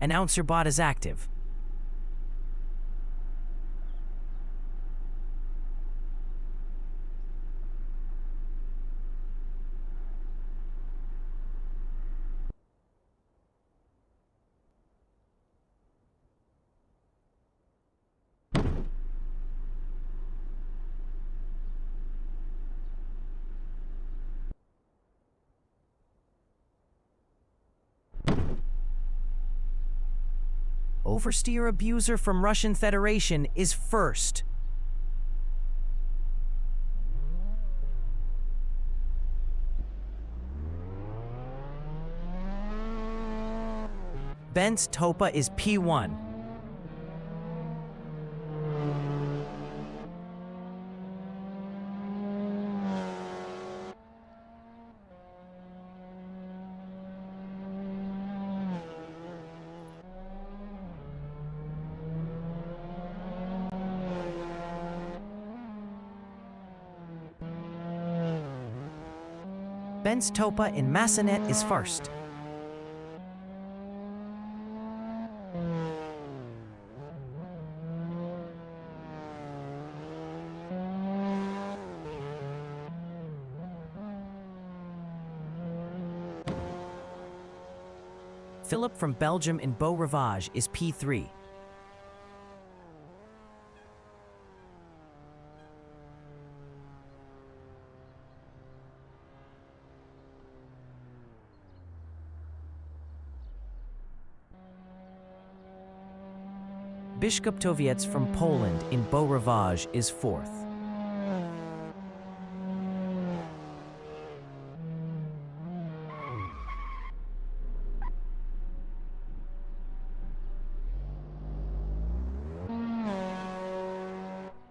Announcer bot is active. Oversteer abuser from Russian Federation is first. Benz Topa is P1. Benz Topa in Massanet is first. Philip from Belgium in Beau Rivage is P3. Biszkoptowiec from Poland in Beau Rivage is fourth.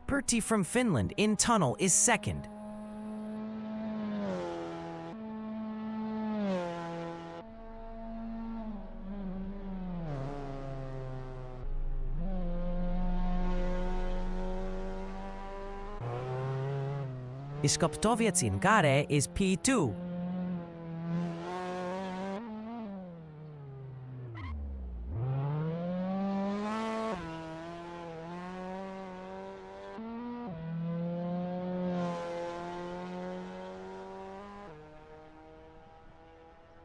Pertti from Finland in Tunnel is second. Biszkoptowiec in Gare is P2.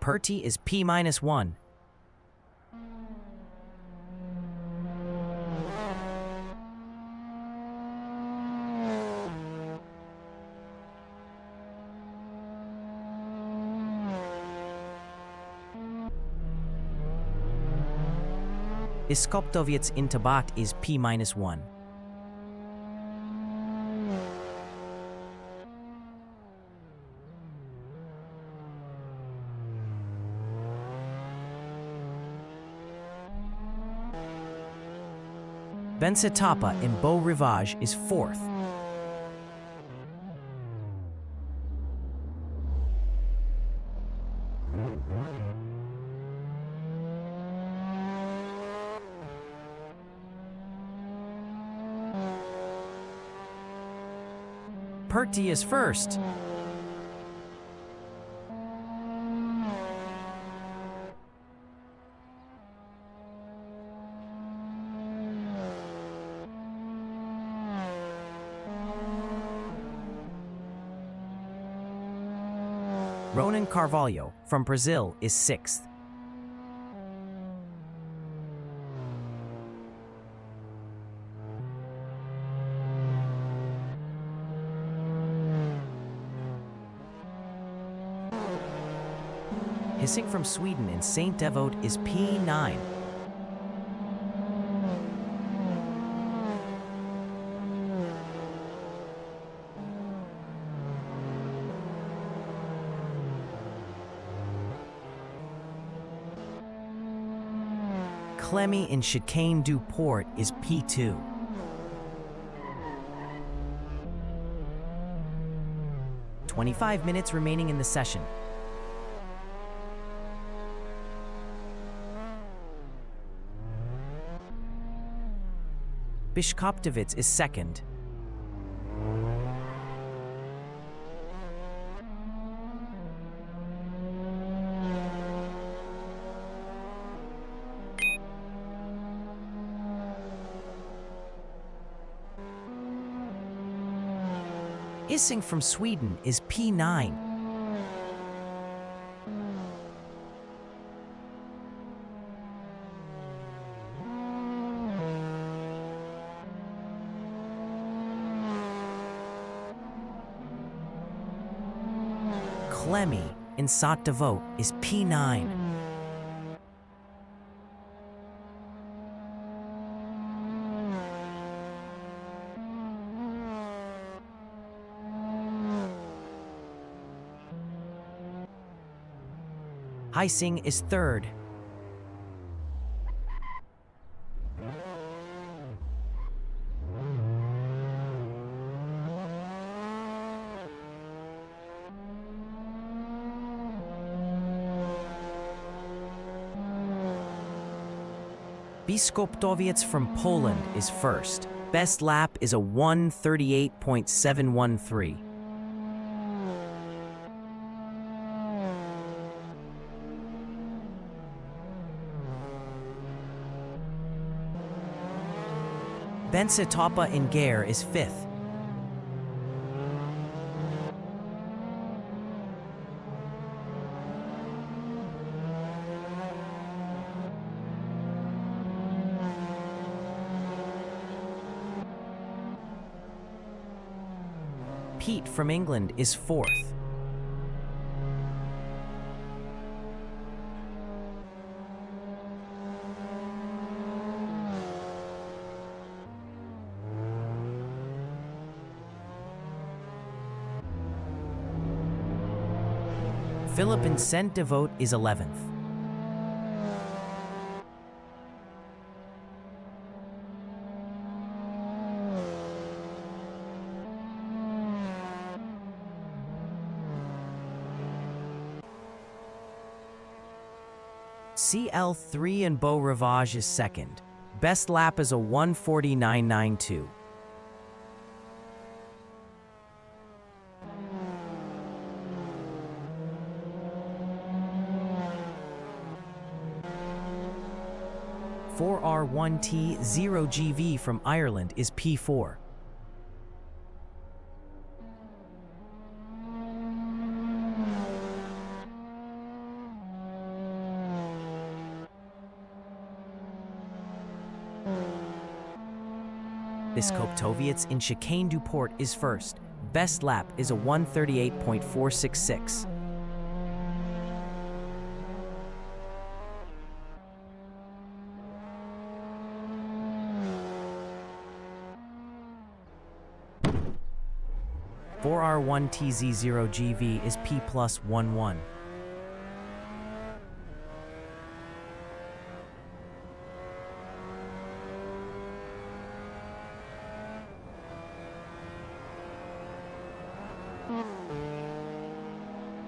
Pertti is P-1. Biszkoptowiec in Tabat is P-1. Bensetapa in Beau Rivage is fourth. Pertti is first. Ronan Carvalho from Brazil is sixth. Hissing from Sweden in Saint Devote is P9. Clemmy in Chicane du Port is P2. "25 minutes remaining in the session. Biszkoptowiec is second. Ising from Sweden is P9. Clemmy in Saat Devote is P9. Heising is third. Biskoptowiec from Poland is first. Best lap is a 1:38.713. Bensitapa in Gare is fifth. Pete from England is fourth. Philip in Saint Devote is 11th. CL3 in Beau Rivage is second. Best lap is a 1:49.92. R1T0GV from Ireland is P4. Biskoptowiec in Chicane du Port is first. Best lap is a 1:38.466. R1TZ0GV is P+11.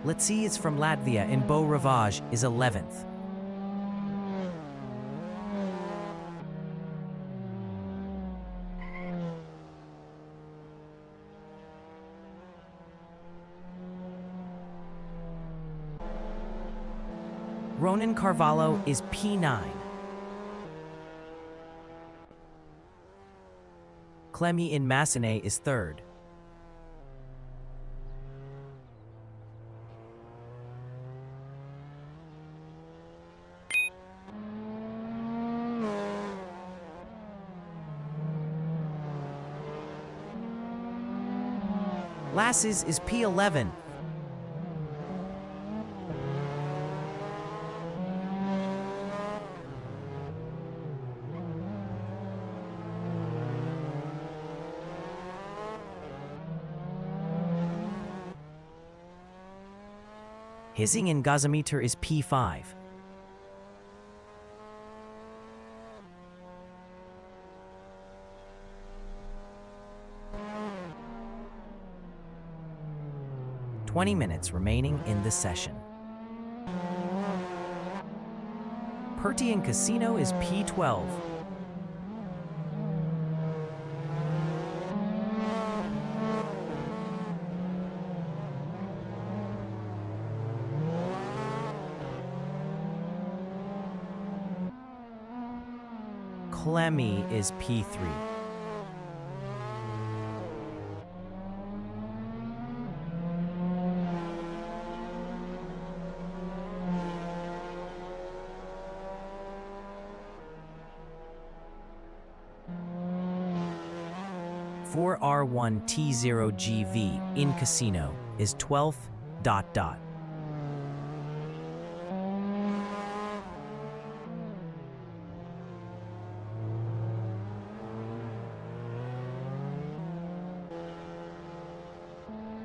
Letzias from Latvia in Beau Rivage is 11th. Ronan Carvalho is P9. Clemmy in Massenet is third. Lasses is P11. Hissing in Gazometer is P5. "20 minutes remaining in the session." Perty in Casino is P12. Clemmy is P3. 4R1T0GV in casino is 12th ...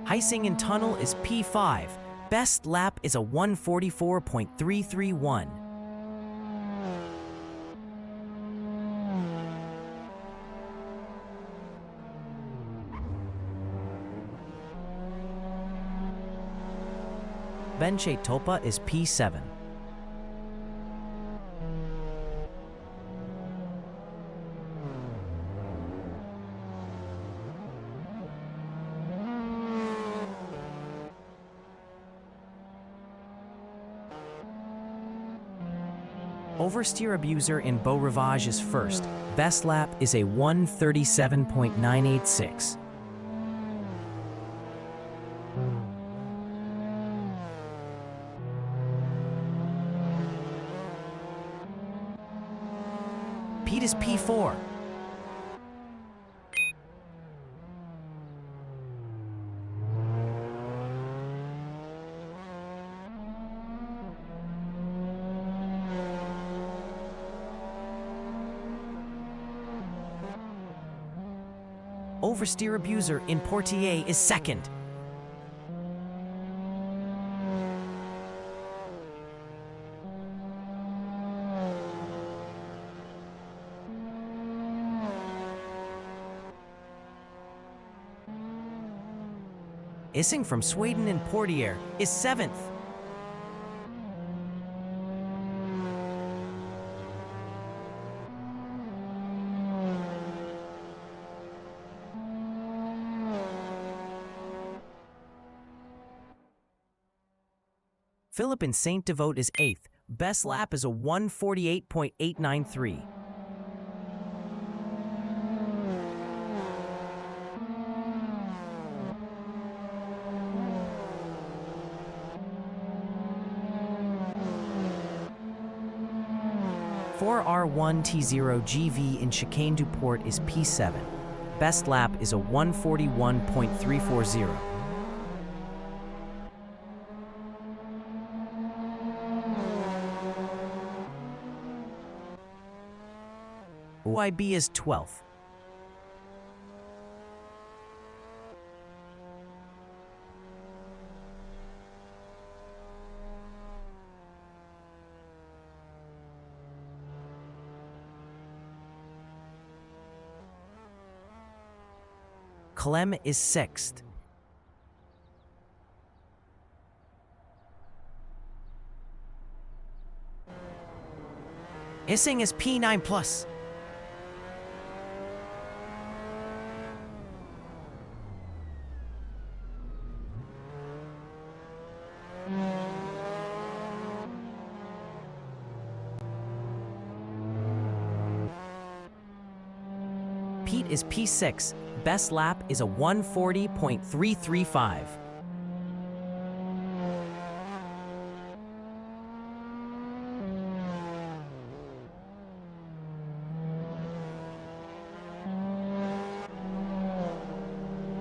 Heising in tunnel is P5. Best lap is a 144.331. Benche Topa is P7. Oversteer abuser in Beau Rivage is first. Best lap is a 137.986. Pete is P4. Oversteer abuser in Portier is second. Issing from Sweden in Portier is seventh. Philip in Saint Devote is 8th. Best lap is a 148.893. R1T0GV in Chicane du Port is P7. Best lap is a 141.340. OIB is 12th. Clem is 6th. Issing is P9 plus. Pete is P6. Best lap is a 140.335.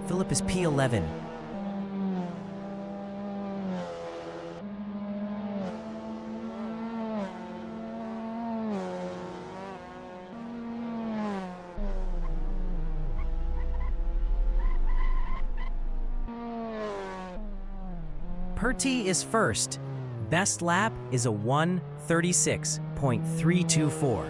Philip is P11. Perty is first. Best lap is a 136.324.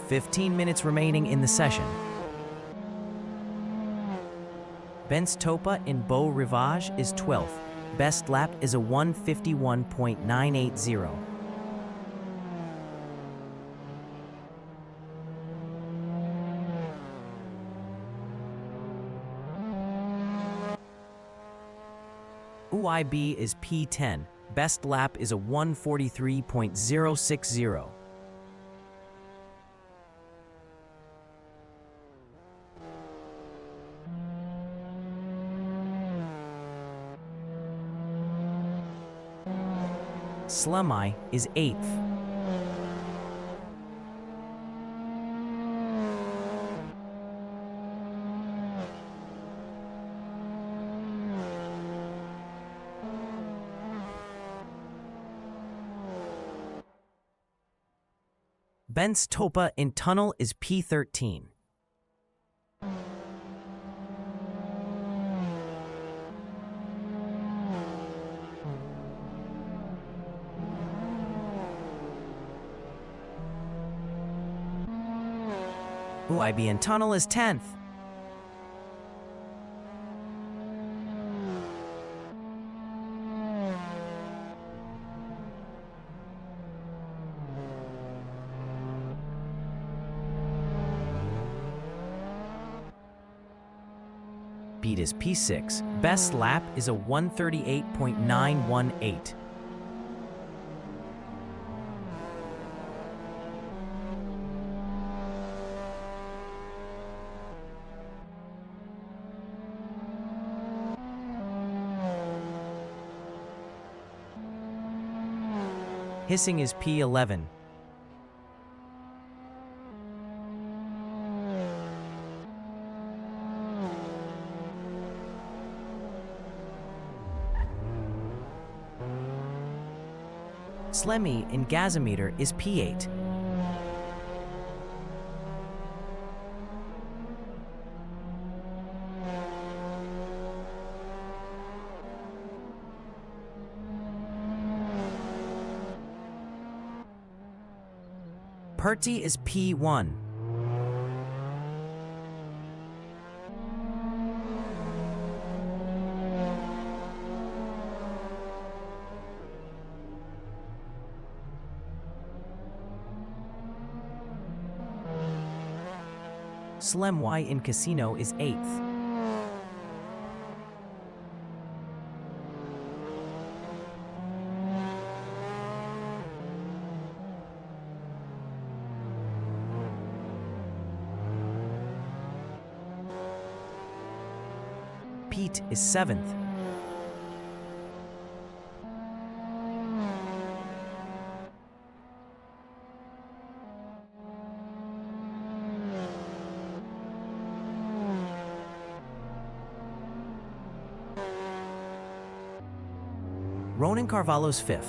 "15 minutes remaining in the session." Benz Topa in Beau Rivage is 12th. Best lap is a 151.980. UIB is P10. Best lap is a 143.060. Slemi is 8th. Benz Topa in tunnel is P13. UIB in tunnel is 10th. Beat is P6. Best lap is a 138.918. Hissing is P11. Slemi in gasometer is P8. Perti is P1. Slemi in casino is 8th. Pete is 7th. Ronan Carvalho's 5th.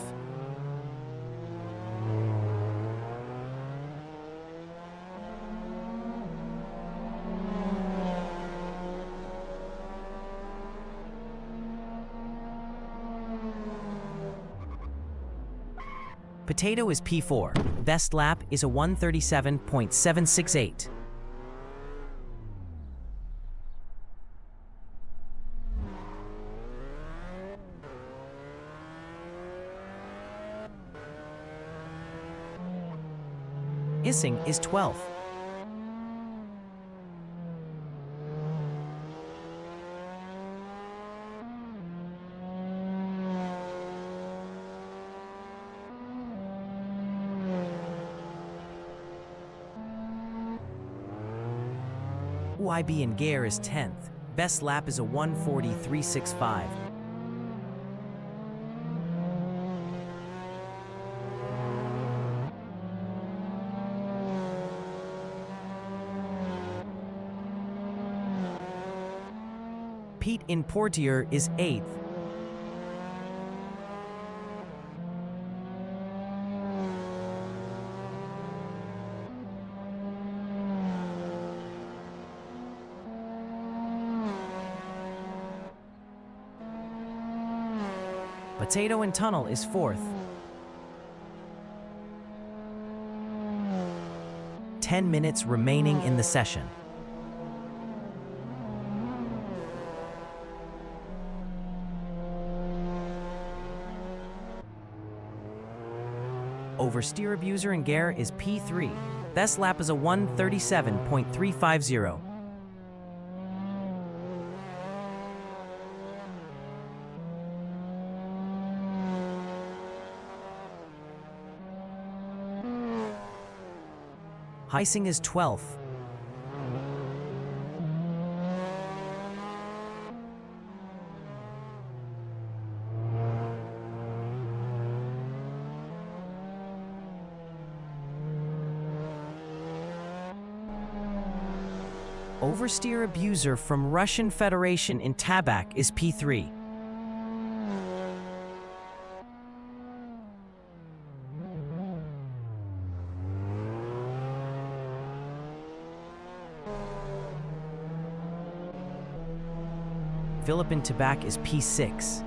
Potato is P4. Best lap is a 137.768. Hissing is 12th. UIB in Gare is 10th. Best lap is a 140.365. Pete in Portier is 8th. Potato in tunnel is 4th. 10 minutes remaining in the session. Oversteer abuser in Gare is P3. Best lap is a 137.350. Hissing is 12th. Oversteer abuser from Russian Federation in Tabak is P3. Philippine Tabak is P6.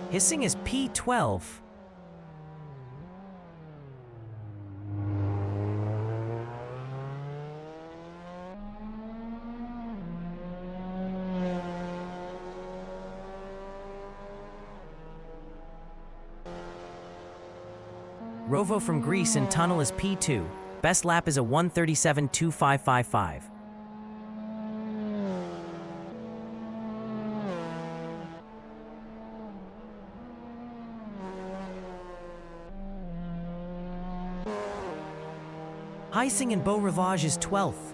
Hissing is P12. Rovo from Greece in tunnel is P2. Best lap is a 1:37.2555. Heising and Beau Rivage is 12th.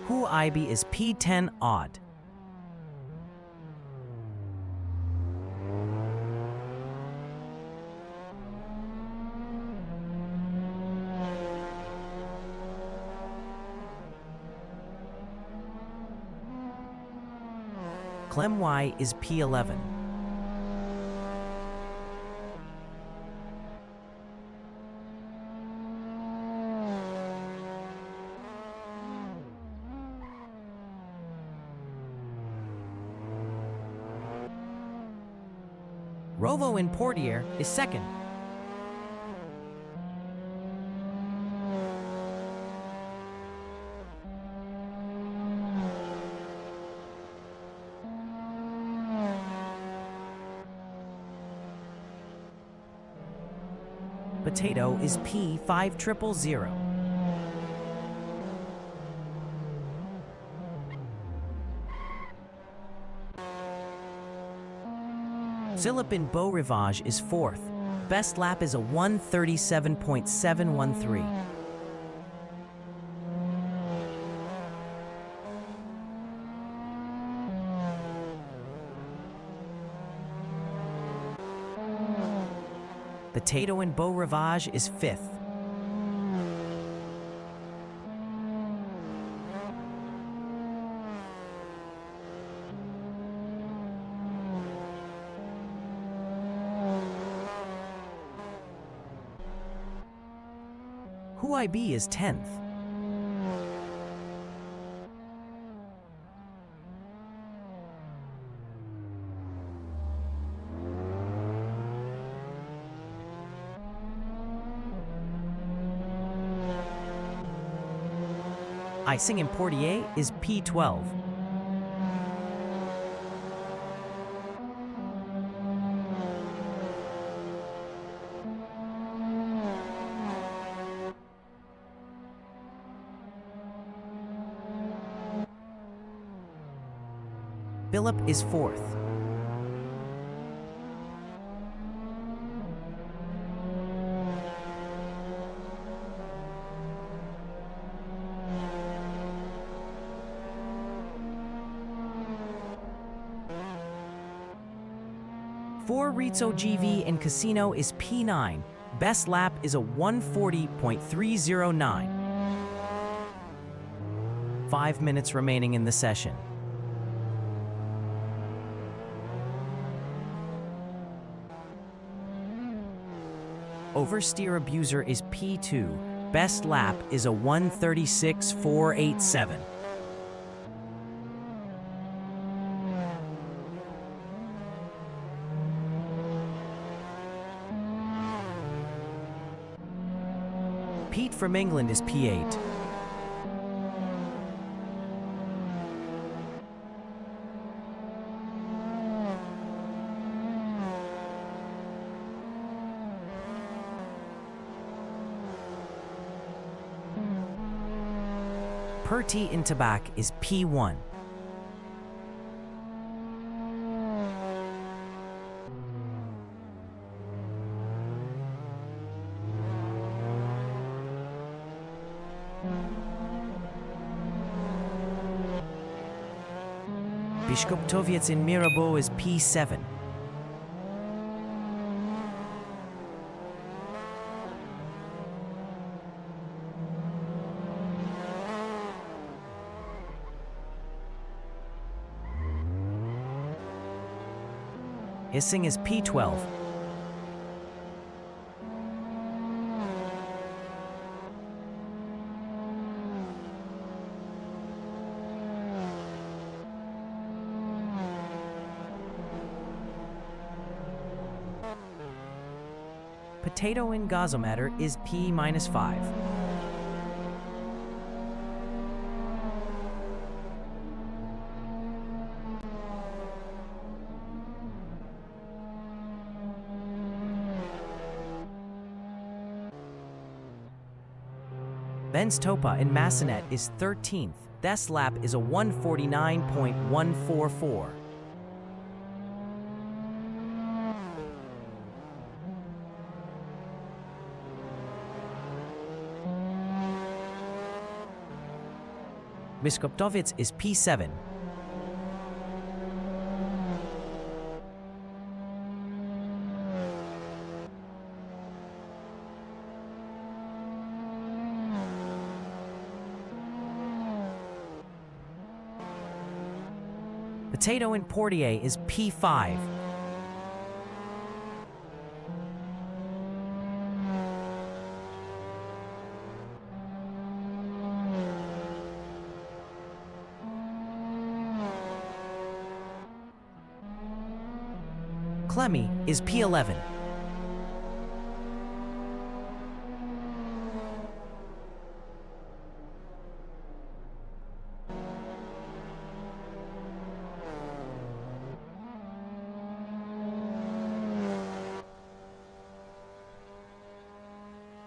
Hu Ibe is P10 odd. Clem Y is P11. Rovo in Portier is second. Potato is P5000. Philippine Beau Rivage is 4th. Best lap is a 1:37.713. Potato and Beau Rivage is 5th. Hu Ibe is 10th. Icing in Portier is P12. Philip is 4th. For Rizzo GV in Casino is P9. Best lap is a 1:40.309. 5 minutes remaining in the session. Oversteer abuser is P2. Best lap is a 1:36.487. Pete from England is P8. Perti in Tabac is P1. Biskuptoviec in Mirabeau is P7. Hissing is P12. Potato in gasometer is P-5. Benz Topa in Massenet is 13th. Best lap is a 149.144. Biskuptoviec is P7. Potato in Portier is P5. Clemmy is P11.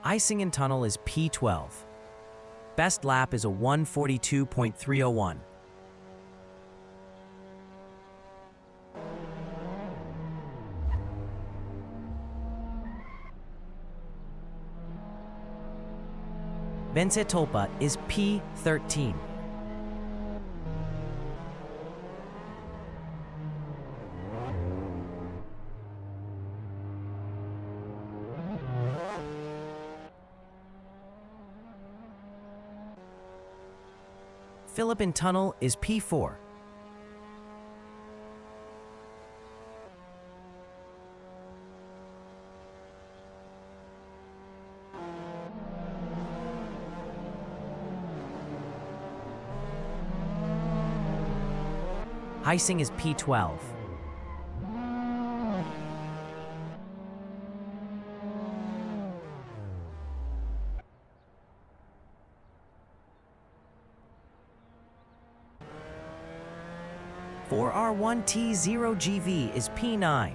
Icing in tunnel is P12. Best lap is a 142.301. Topa is P13. Philip in tunnel is P4. Icing is P12. For R1T0GV is P9.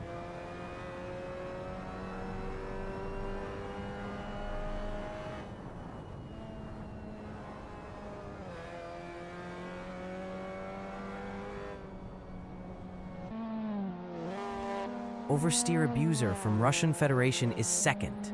Oversteer abuser from Russian Federation is second.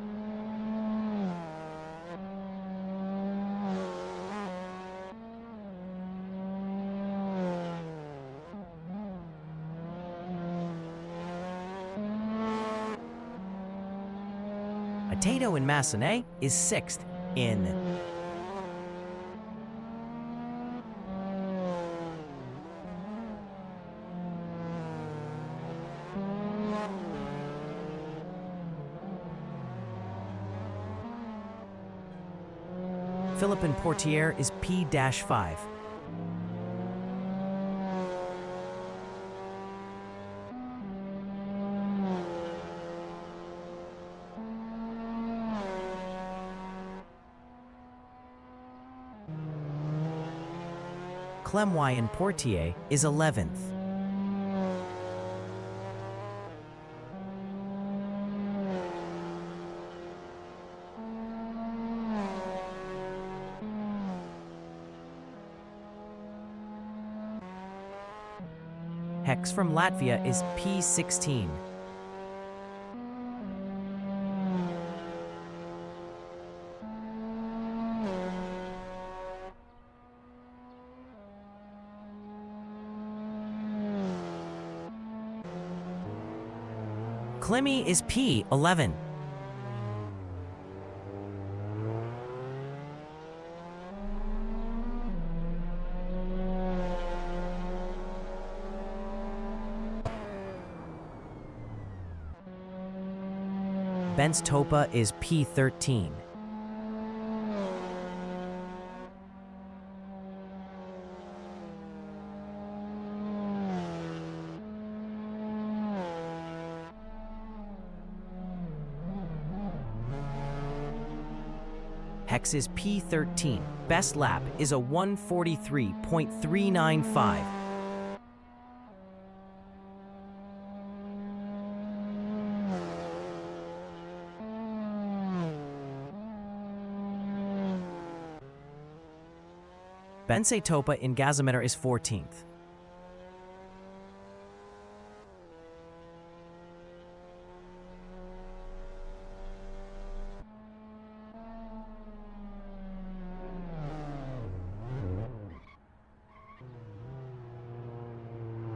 Potato in Massenet is sixth in. Philip in Portier is P-5. Clemoy in Portier is 11th. Hex from Latvia is P16. Klimi is P11. Ben's Topa is P13. Hex is P13. Best lap is a 1:43.395. Ben's Topa in gasometer is 14th.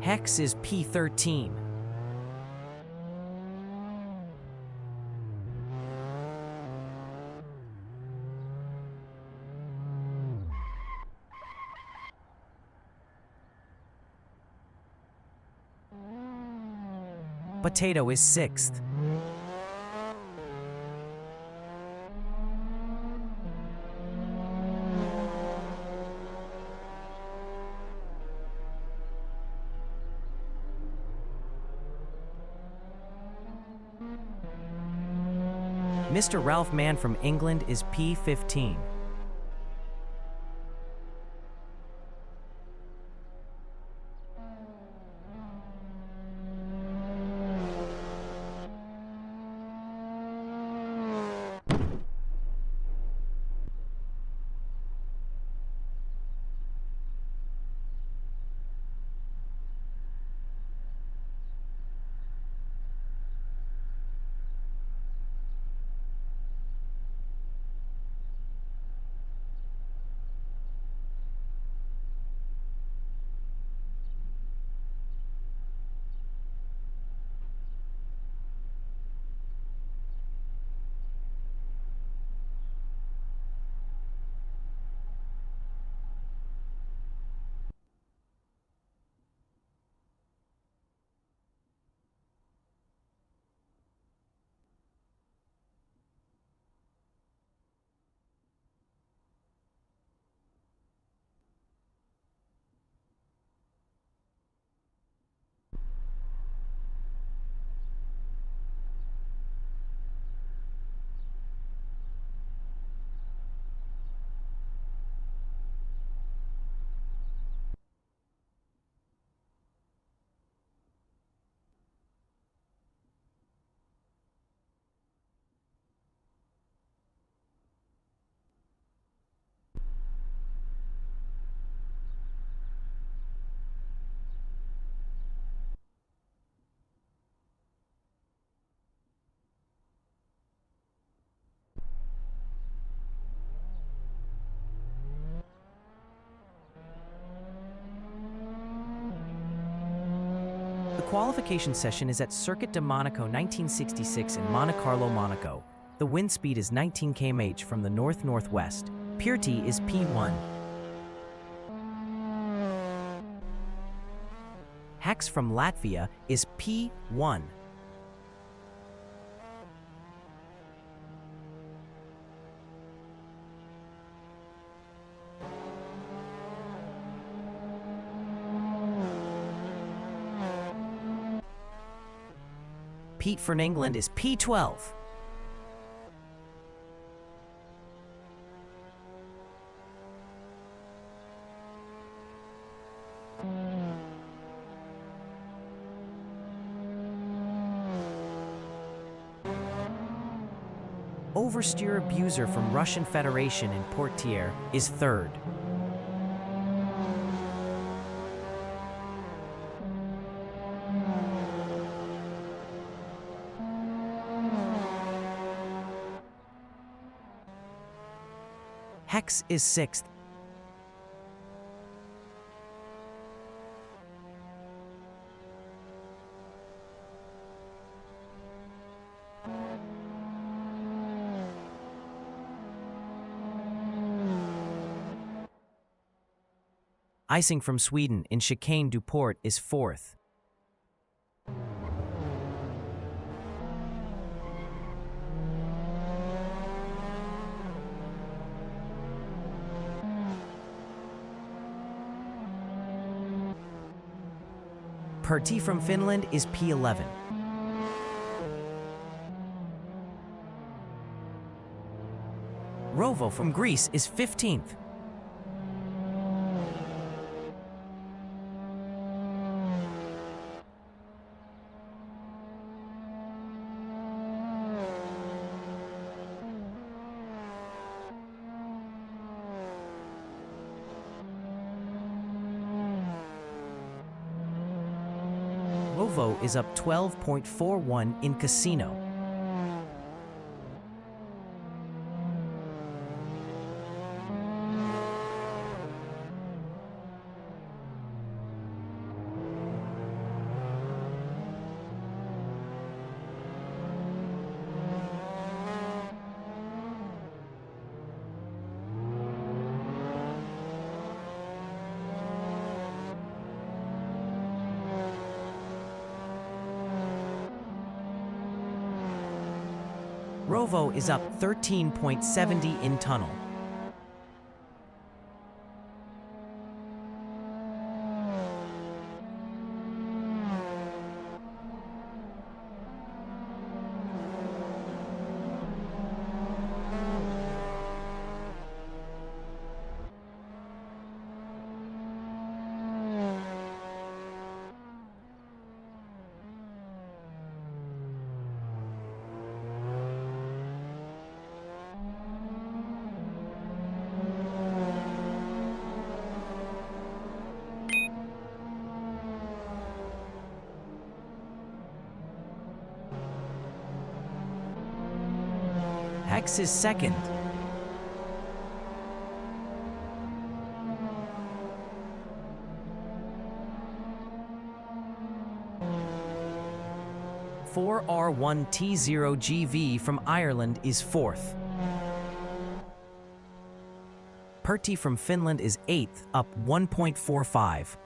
Hex is P13. Potato is 6th. Mr. Ralph Mann from England is P15. The qualification session is at Circuit de Monaco 1966 in Monte Carlo, Monaco. The wind speed is 19 km/h from the north-northwest. Purity is P1. Hex from Latvia is P1. Pete from England is P12. Oversteer Abuser from Russian Federation in Portier is 3rd. Hex is 6th. Icing from Sweden in Chicane du Port is 4th. Pertti from Finland is P11. Rovo from Greece is 15th. Rovo is up 12.41 in Casino. Rovo is up 13.70 in Tunnel. Hex is 2nd. R1T0GV from Ireland is 4th. Pertti from Finland is 8th, up 1.45.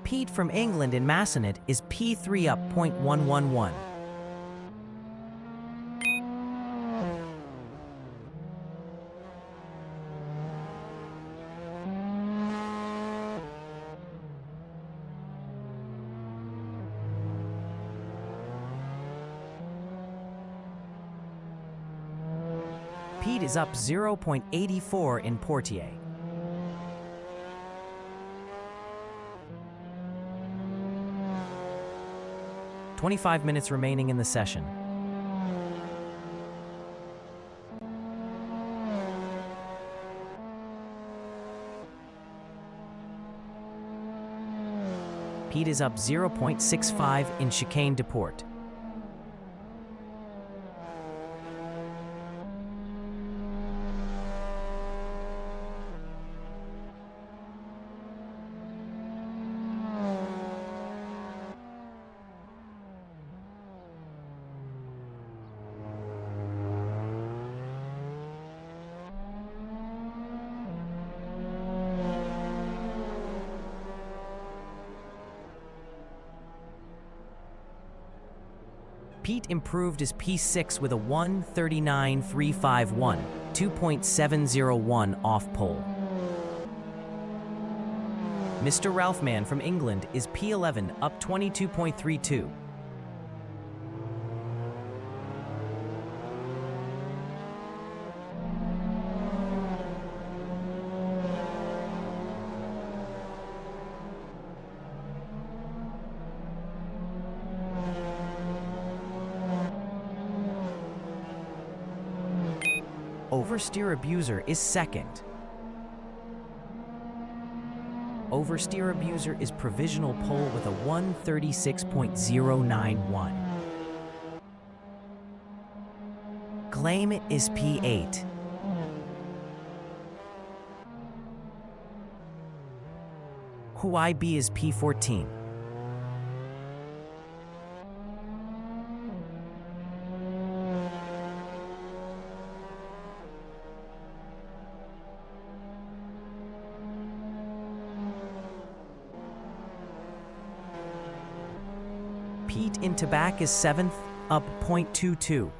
Pete from England in Massenet is P3 up 0.111. Pete is up 0.84 in Portier. "25 minutes remaining in the session. Pete is up 0.65 in Chicane du Port. Pete improved his P6 with a 1:39.351, 2.701 off pole. Mr. Ralphman from England is P11, up 22.32. Oversteer Abuser is second. Oversteer Abuser is provisional pole with a 136.091. Claim It is P8. Hawaii B is P14. Pete in Tabac is 7th, up .22.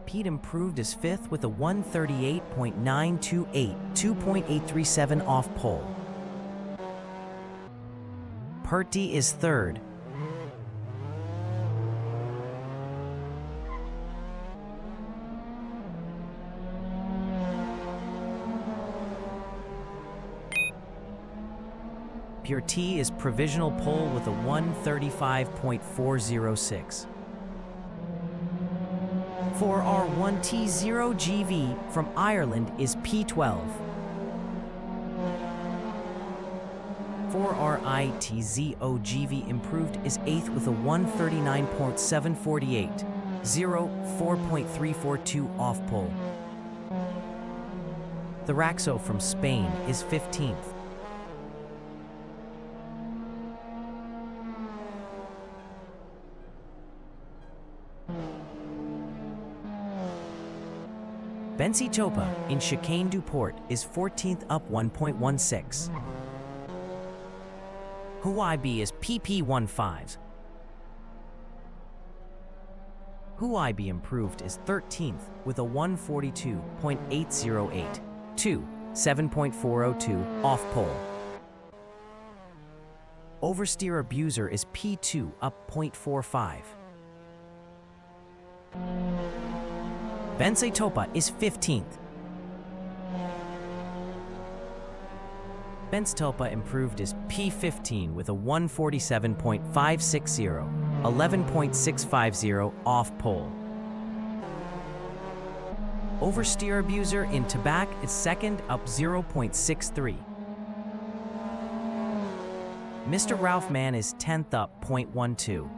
Pete improved as 5th with a 138.928, 2.837 off pole. Perty is 3rd. Pure T is provisional pole with a 135.406. 4R1T0GV from Ireland is P12. 4RITZOGV improved is 8th with a 139.748, 4.342 off pole. The Raxo from Spain is 15th. Bensi Topa in Chicane du Port is 14th, up 1.16. Hawaii B is PP15. Hawaii B improved is 13th with a 142.808, 7.402 off pole. Oversteer Abuser is P2, up .45. Bensei Topa is 15th. Benz Topa improved is P15 with a 147.560, 11.650 off pole. Oversteer Abuser in Tabac is 2nd, up 0.63. Mr. Ralph Mann is 10th, up .12.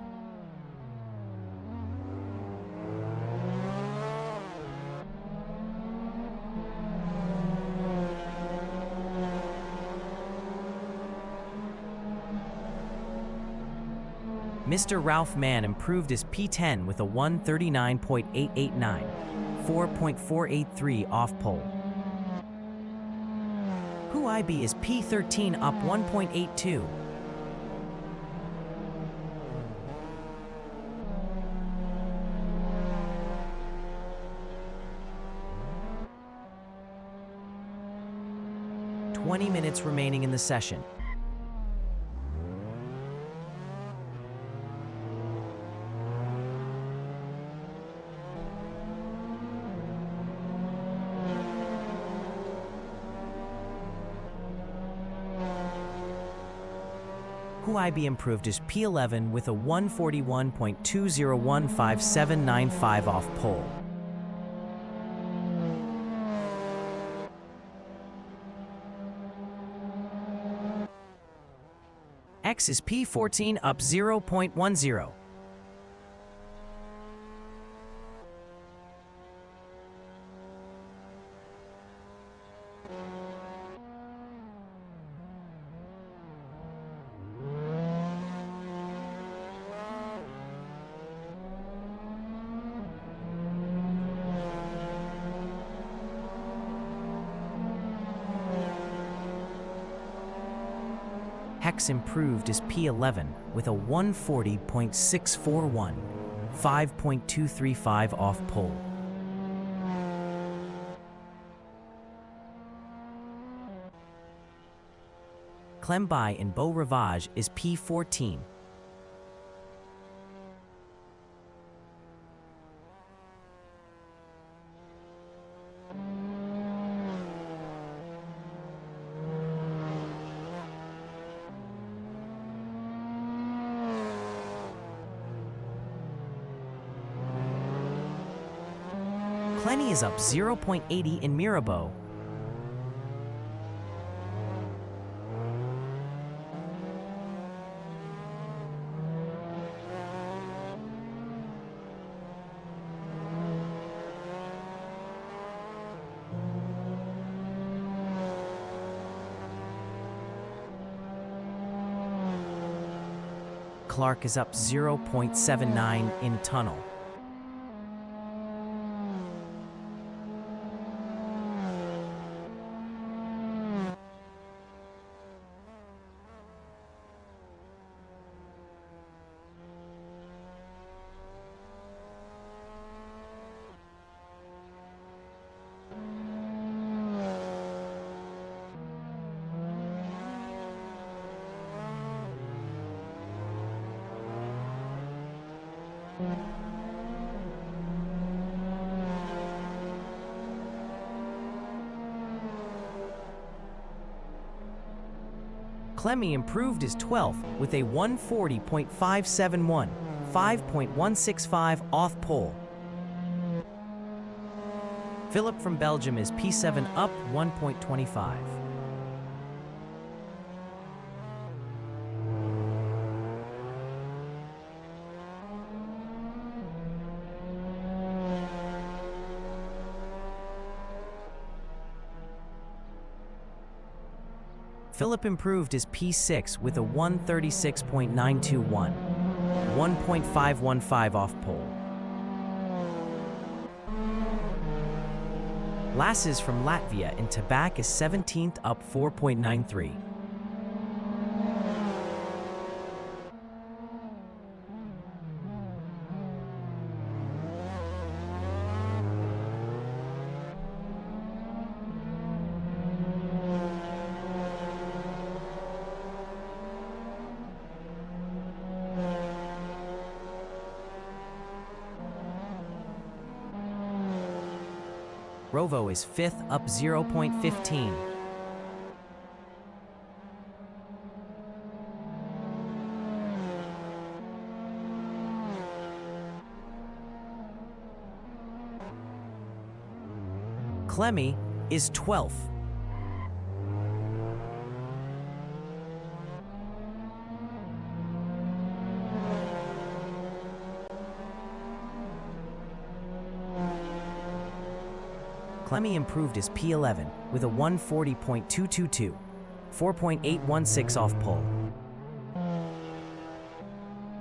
Mr. Ralph Mann improved as P10 with a 139.889, 4.483 off pole. Hawaii B is P13, up 1.82. "20 minutes remaining in the session. Hawaii B improved as P11 with a 141.2015795 off pole. X is P14, up 0.10. Hex improved as P11 with a 140.641, 5.235 off pole. Clemby in Beau Rivage is P14. Clenny is up 0.80 in Mirabeau. Clark is up 0.79 in Tunnel. Clemmy improved his 12th with a 140.571, 5.165 off pole. Philip from Belgium is P7 up 1.25. Philip improved his P6 with a 136.921, 1.515 off pole. Lasses from Latvia in Tabak is 17th up 4.93. Rovo is 5th up 0.15. Clemmy is 12th. Clemmy improved his P11 with a 140.222, 4.816 off pole.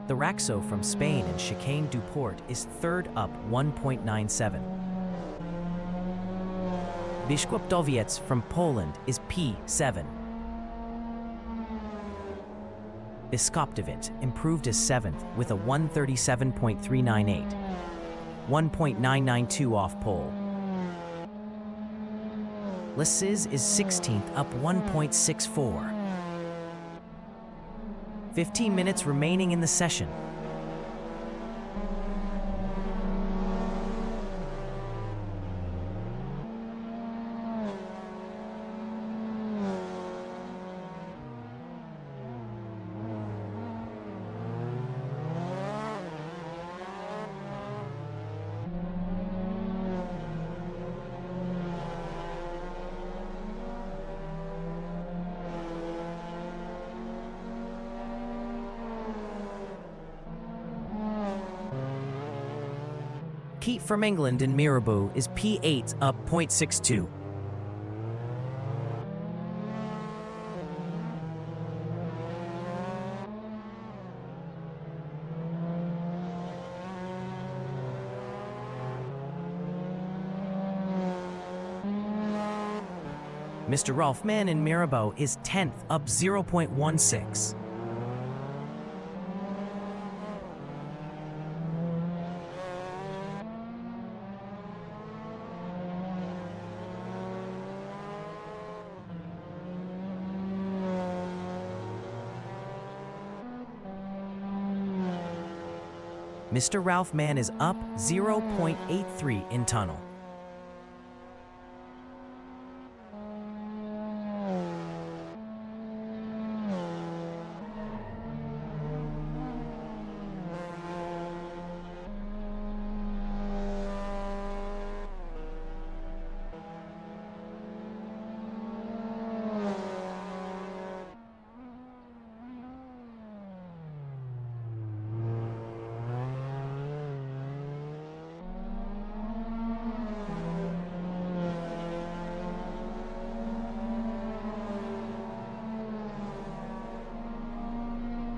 The Raxo from Spain and Chicane Duport is 3rd up 1.97. Biszkoptowiec from Poland is P7. Biskoptowiec improved his 7th with a 137.398, 1.992 off pole. Lasiz is 16th up 1.64. 15 minutes remaining in the session. Keat from England in Mirabeau is P8 up 0.62. Mr. Rolf Mann in Mirabeau is 10th up 0.16. Mr. Ralph Mann is up 0.83 in Tunnel.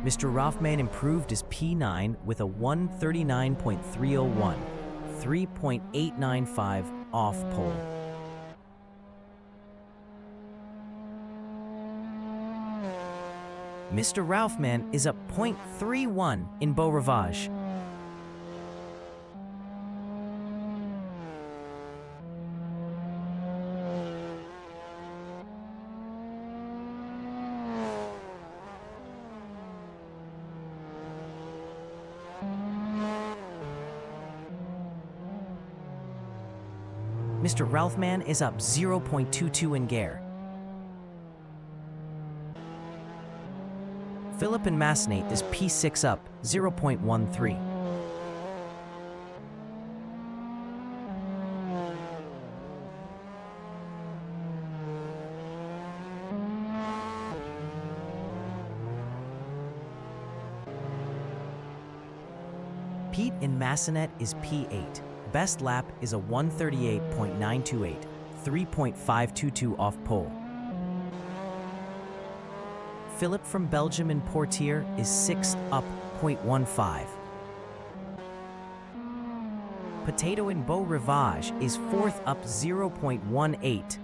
Mr. Rothman improved his P9 with a 139.301, 3.895 off pole. Mr. Rothman is up 0.31 in Beau Rivage. Mr. Rothman is up 0.22 in Gare. Philip and Massenate is P6 up 0.13. Pete in Massenet is P8. Best lap is a 138.928, 3.522 off pole. Philip from Belgium in Portier is 6th up 0.15. Potato in Beau Rivage is 4th up 0.18.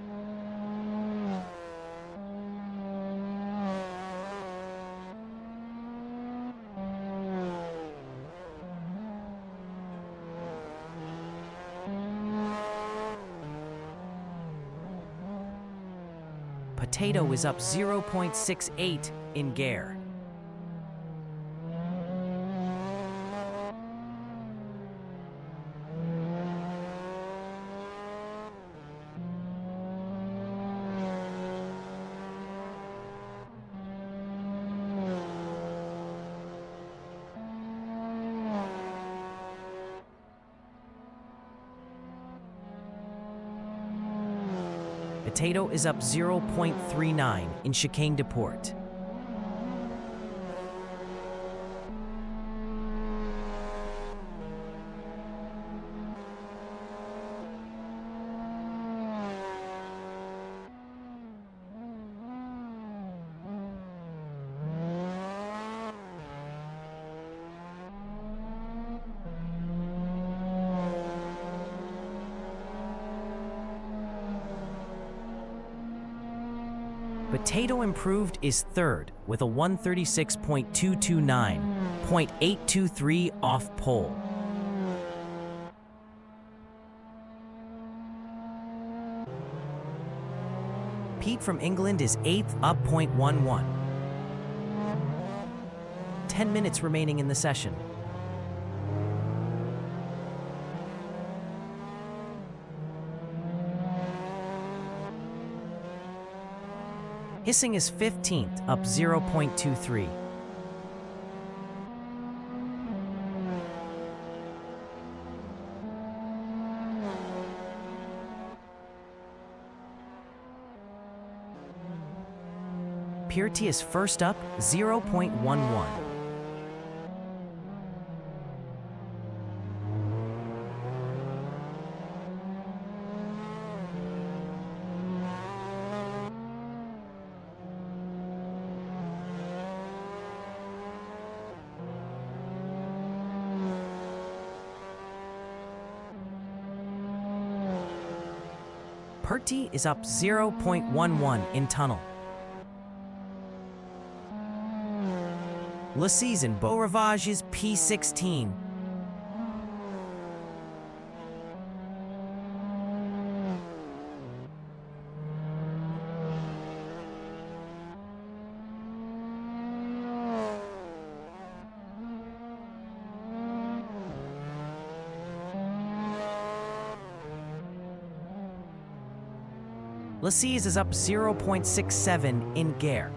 Potato is up 0.68 in Gare. Potato is up 0.39 in Chicane de Port. Potato improved is 3rd with a 136.229, 0.823 off pole. Pete from England is 8th up 0.11. 10 minutes remaining in the session. Hissing is 15th, up 0.23. Purity is first up, 0.11. Purty is up 0.11 in tunnel. Le Season Beau Rivage is P16. Lassize is up 0.67 in Gare.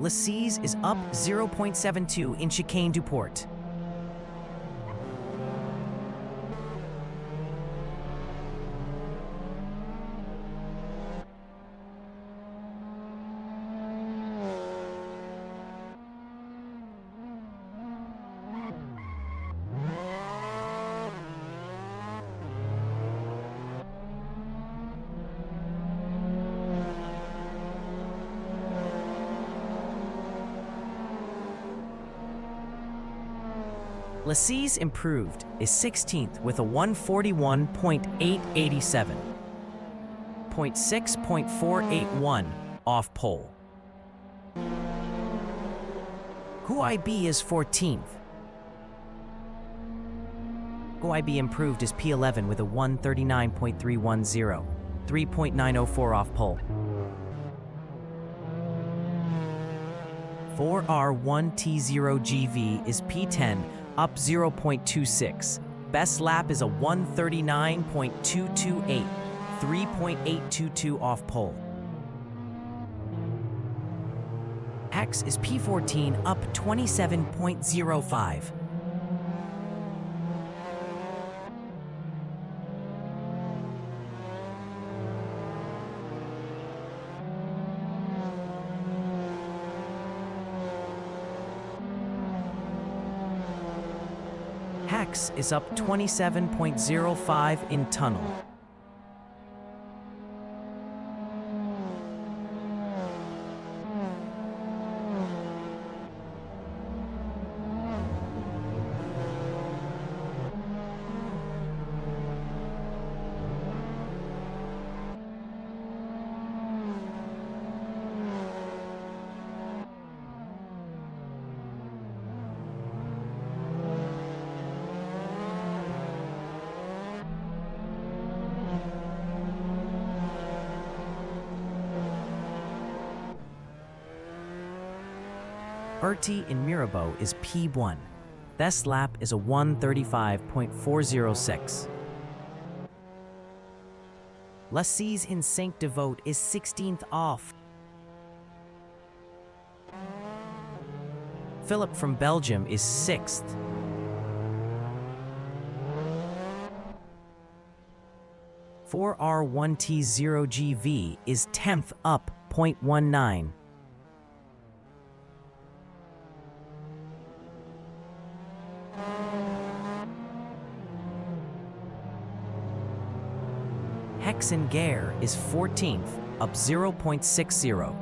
Lassize is up 0.72 in Chicane du Port. Lassie's improved is 16th with a 141.887, 0.6.481 off pole. Guaibi is 14th. Guaibi improved is P11 with a 139.310, 3.904 off pole. 4R1T0GV is P10, up 0.26. Best lap is a 139.228, 3.822 off pole. Hex is P14, up 27.05. Hex is up 27.05 in tunnel. Bertie in Mirabeau is P1. Best lap is a 135.406. Lassie's in Saint Devote is 16th off. Philip from Belgium is 6th. R1T0GV is 10th, up 0.19. Hexen Gare is 14th, up 0.60.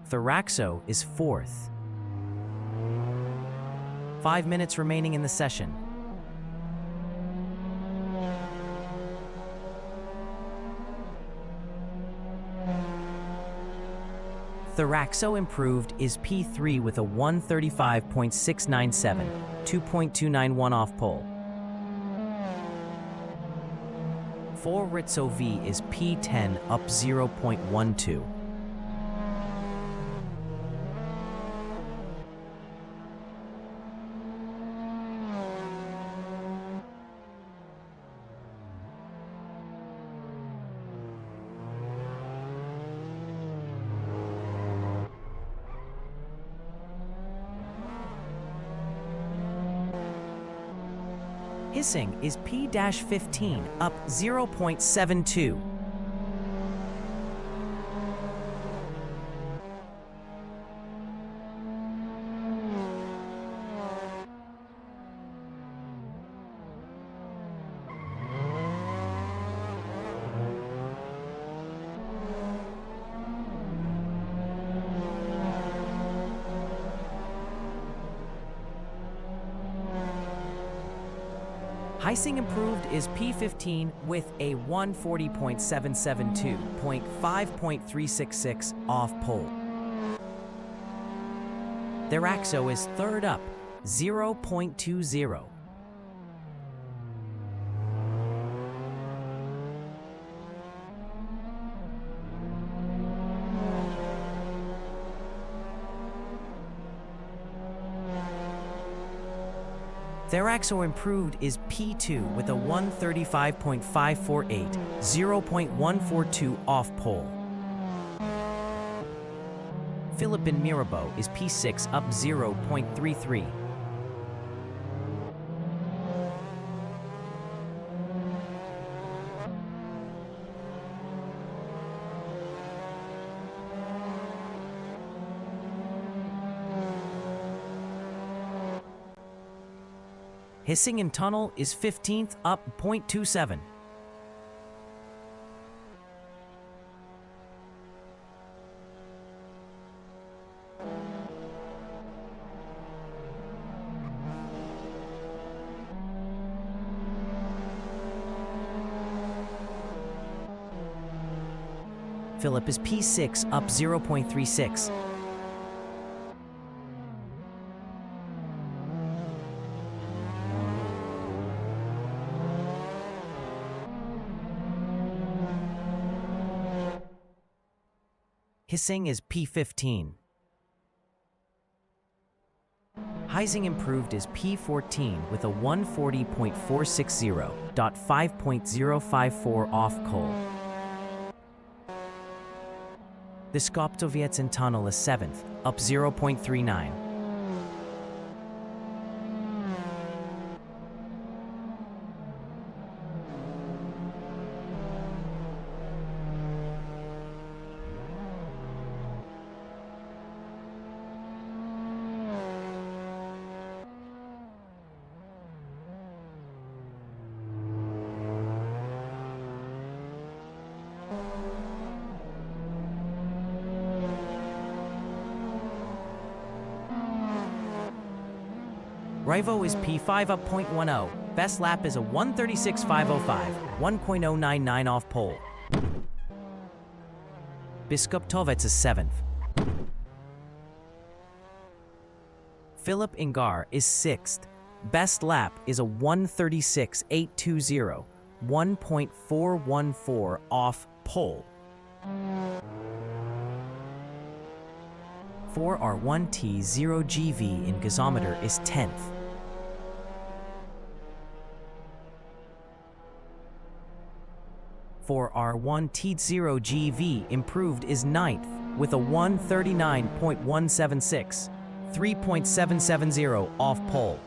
Thoraxo is 4th. 5 minutes remaining in the session. Thoraxo improved is P3 with a 135.697, 2.291 off pole. Ritzo V is P10, up 0.12. Hissing is P-15, up 0.72. Heising improved is P15 with a 140.772, 5.366 off pole. Thoraxo is third up, 0.20. Thoraxo improved is P2 with a 135.548, 0.142 off pole. Philip in Mirabeau is P6, up 0.33. Hissing in Tunnel is 15th, up 0.27. Philip is P6 up 0.36. Hissing is P15. Heising improved is P14 with a 140.460, .5.054 off pole. The Skoptovietsen tunnel is 7th, up 0.39. Rivo is P5 up 0.10. Best lap is a 1:36.505, 1.099 off pole. Biskuptovets is 7th. Philip Ingar is 6th. Best lap is a 1:36.820, 1.414 off pole. 4R1T0GV in gasometer is 10th. 4R1T0GV improved is 9th with a 1:39.176, 3.770 off pole.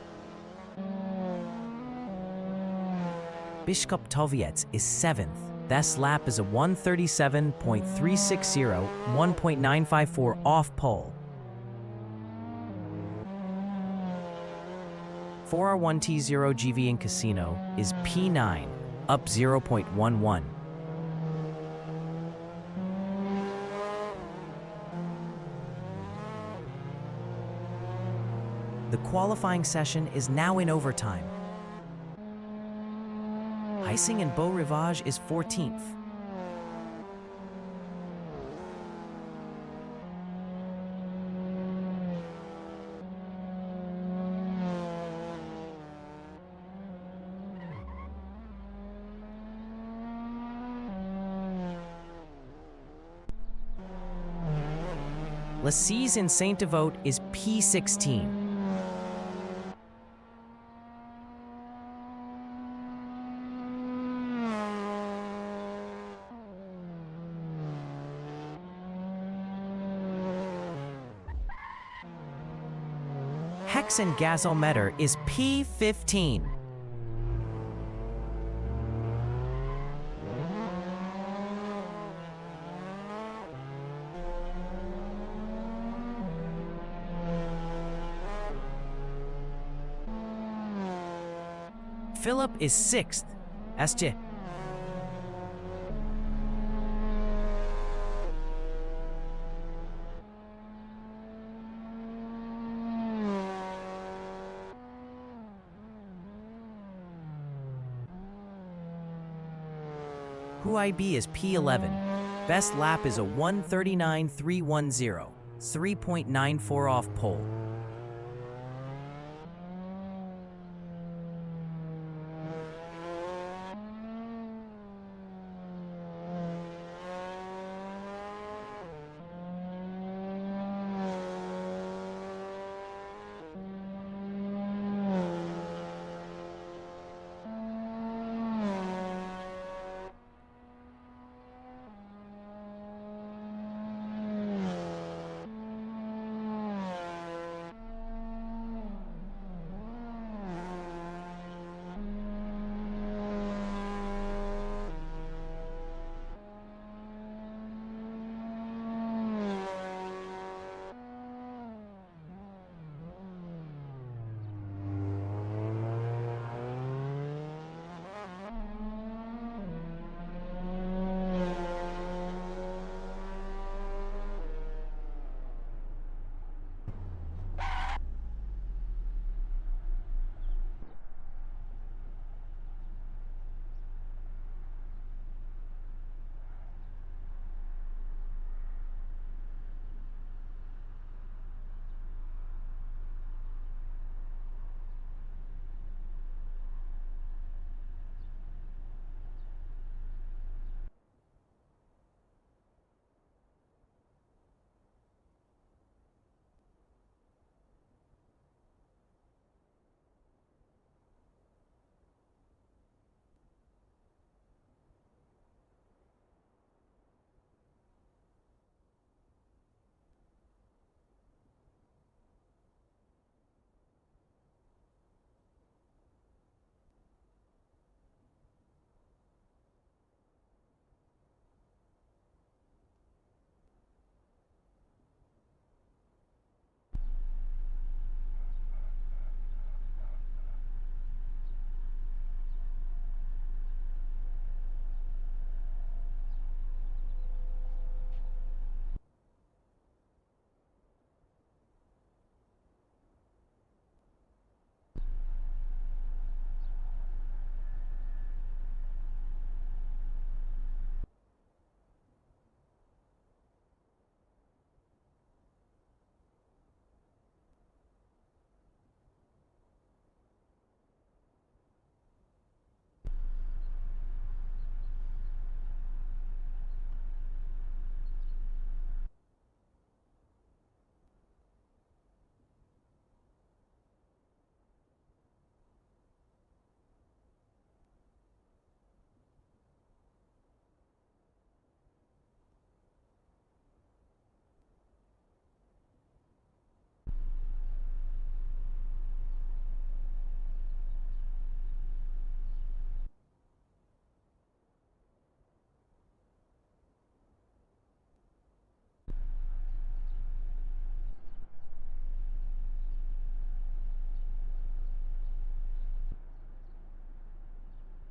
Biskuptovets is 7th. Best lap is a 1:37.360, 1.954 off pole. 4R1T0GV in casino is P9, up 0.11. The qualifying session is now in overtime. Heising and Beau Rivage is 14th. Lassise in Saint-Devote is P16. Hex and gasometer is P15. Philip is 6th. St. Huaib is P11. Best lap is a 1:39.310, 3.94 off pole.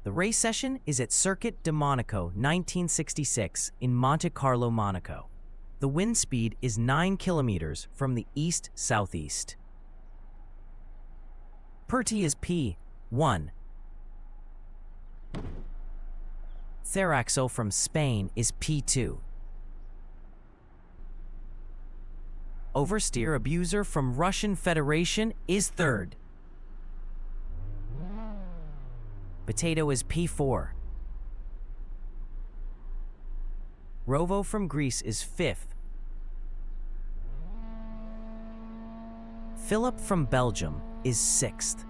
The race session is at Circuit de Monaco 1966 in Monte Carlo, Monaco. The wind speed is 9 kilometers from the east-southeast. Perti is P1. Theraxo from Spain is P2. Oversteer Abuser from Russian Federation is third. Potato is P4. Rovo from Greece is fifth. Philip from Belgium is sixth.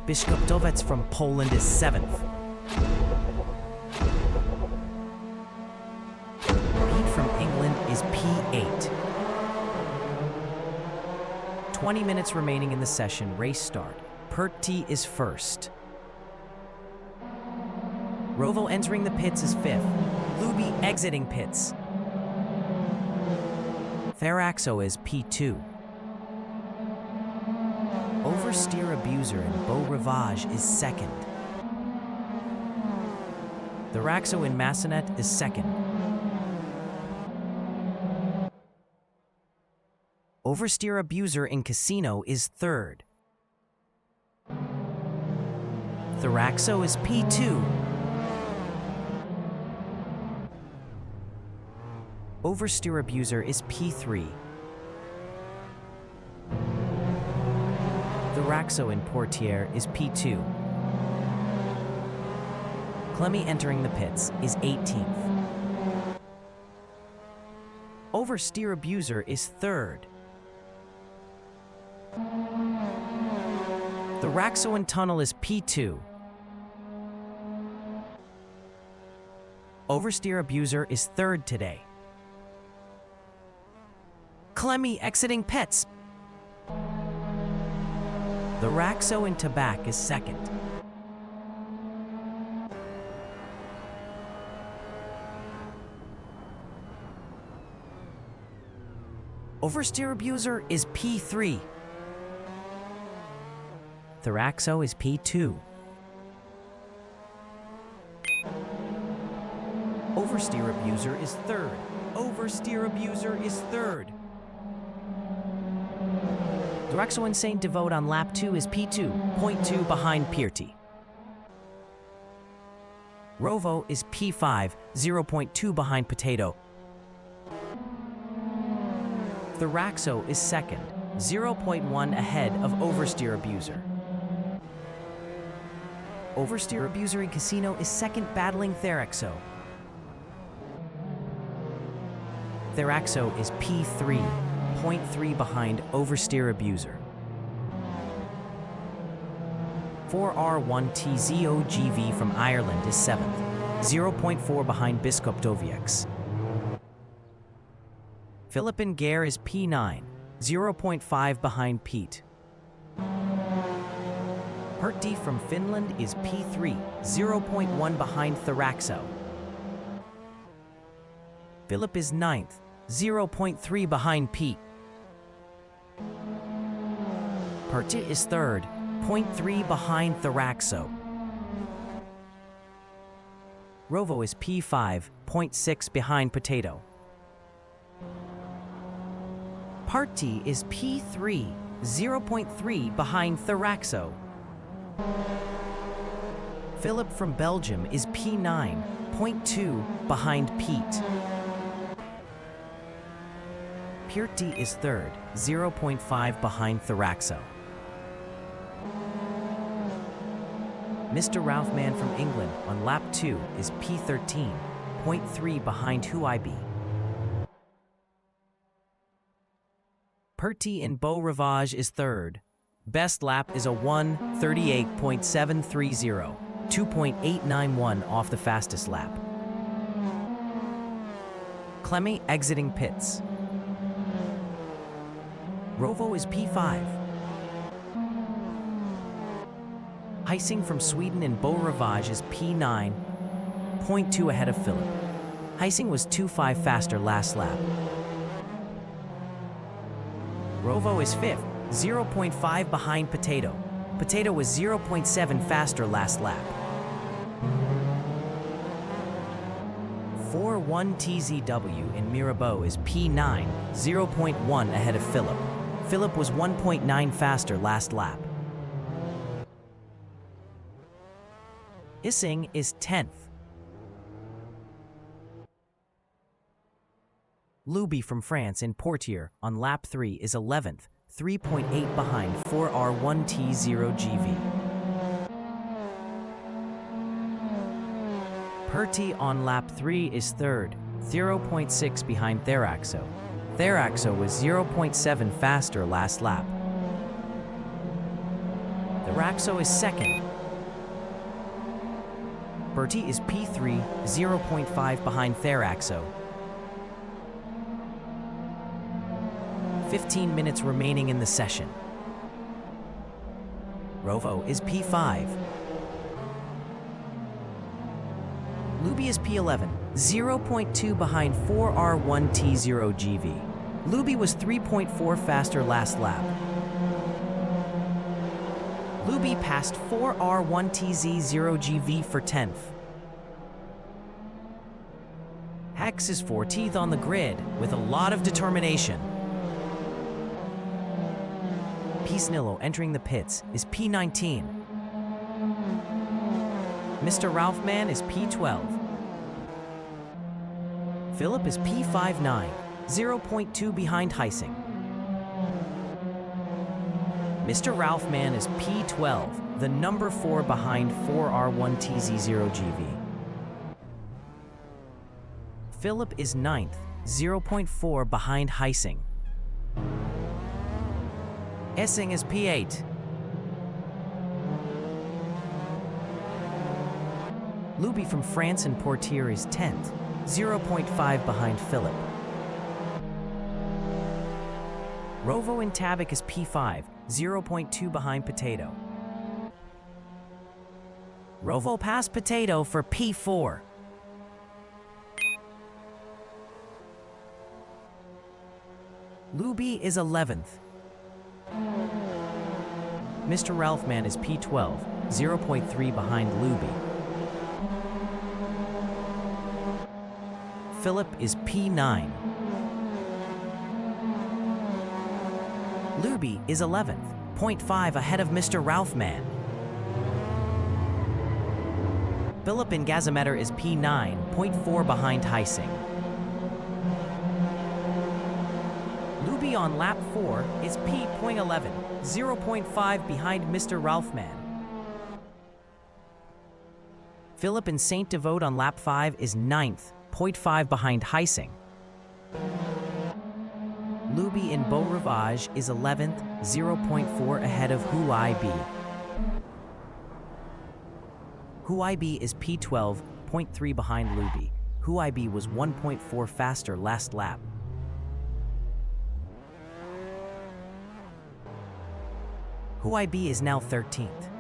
Biskuptovec from Poland is seventh. Pete from England is P8. 20 minutes remaining in the session. Race start. Perti is first. Rovo entering the pits is fifth. Luby exiting pits. Theraxo is P2. Oversteer Abuser and Beau Rivage is second. Theraxo in Massenet is second. Oversteer Abuser in Casino is third. Theraxo is P2. Oversteer Abuser is P3. Theraxo in Portiere is P2. Clemmy entering the pits is 18th. Oversteer Abuser is third. Theraxo in Tunnel is P2. Oversteer Abuser is third today. Clemmy exiting pits. Theraxo in Tabac is second. Oversteer Abuser is P3. Theraxo is P2. Oversteer Abuser is third. Oversteer Abuser is third. Theraxo and Saint Devote on lap 2 is P2, 0.2 behind Pirti. Rovo is P5, 0.2 behind Potato. Theraxo is second, 0.1 ahead of Oversteer Abuser. Oversteer Abuser in Casino is second, battling Theraxo. Theraxo is P3, 0.3 behind Oversteer Abuser. 4R1TZOGV from Ireland is 7th, 0.4 behind Biskuptovec. Philip and Gare is P9, 0.5 behind Pete. Perti from Finland is P3, 0.1 behind Theraxo. Philip is 9th, 0.3 behind Pete. Perti is third, 0.3 behind Theraxo. Rovo is P5, 0.6 behind Potato. Perti is P3, 0.3 behind Theraxo. Philip from Belgium is P9, 0.2 behind Pete. Pirti is third, 0.5 behind Theraxo. Mr. Ralphman from England on lap 2 is P13, 0.3 behind Huibi. Perti in Beau Rivage is third. Best lap is a 1:38.730, 2.891 off the fastest lap. Clemmy exiting pits. Rovo is P5. Heising from Sweden in Beau Rivage is P9, 0.2 ahead of Philip. Heising was 2.5 faster last lap. Rovo is 5th, 0.5 behind Potato. Potato was 0.7 faster last lap. 4-1 TZW in Mirabeau is P9, 0.1 ahead of Philip. Philip was 1.9 faster last lap. Issing is 10th. Luby from France in Portier on lap 3 is 11th, 3.8 behind 4R1T0GV. Perty on lap 3 is 3rd, 0.6 behind Theraxo. Theraxo was 0.7 faster last lap. Theraxo is 2nd. Bertie is P3, 0.5 behind Theraxo. 15 minutes remaining in the session. Rovo is P5. Luby is P11, 0.2 behind 4R1T0GV. Luby was 3.4 faster last lap. Luby passed 4R1TZ0GV for 10th. Hex is 14th on the grid with a lot of determination. Pisnillo entering the pits is P19. Mr. Ralphman is P12. Philip is P59, 0.2 behind Heising. Mr. Ralphman is P12, the number 4 behind 4R1TZ0GV. Philip is 9th, 0.4 behind Heising. Essing is P8. Luby from France and Portier is 10th, 0.5 behind Philip. Rovo in Tabak is P5, 0.2 behind Potato. Rovo passed Potato for P4. Luby is 11th. Mr. Ralphman is P12, 0.3 behind Luby. Philip is P9. Luby is 11th, 0.5 ahead of Mr. Ralphman. Philip in Gazimeter is P9, 0.4 behind Heising. Luby on lap 4 is P.11, 0.5 behind Mr. Ralphman. Philip in Saint Devote on lap 5 is 9th, 0.5 behind Heising. Luby in Beau Rivage is 11th, 0.4 ahead of Huai-B. Huai-B is P12, 0.3 behind Luby. Huai-B was 1.4 faster last lap. Huai-B is now 13th.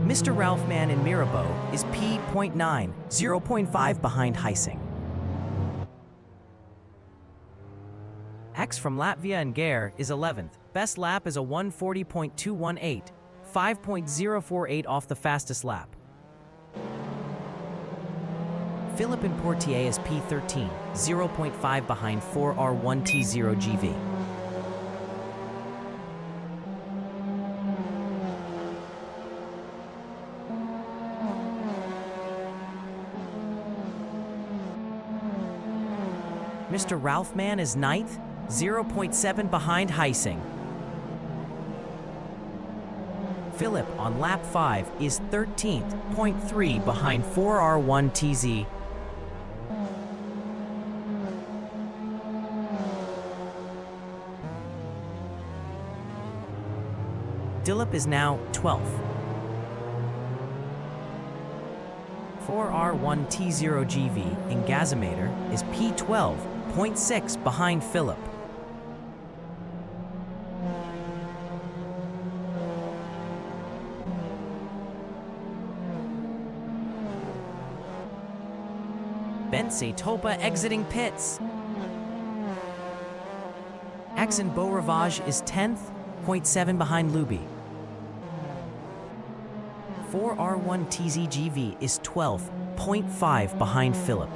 Mr. Ralphman in Mirabeau is P.9, 0.5 behind Heising. X from Latvia and Gare is 11th. Best lap is a 140.218, 5.048 off the fastest lap. Philip in Portier is P13, 0.5 behind 4R1T0GV. Mr. Ralphman is 9th, 0.7 behind Heising. Philip on lap 5 is 13th, 0.3 behind 4R1TZ. Dilip is now 12th. 4R1T0GV in Gazimeter is P12, 0.6 behind Philip. Bense Topa exiting pits. X in Beau Rivage is 10th, 0.7 behind Luby. 4R1TZGV is 12.5 behind Philip.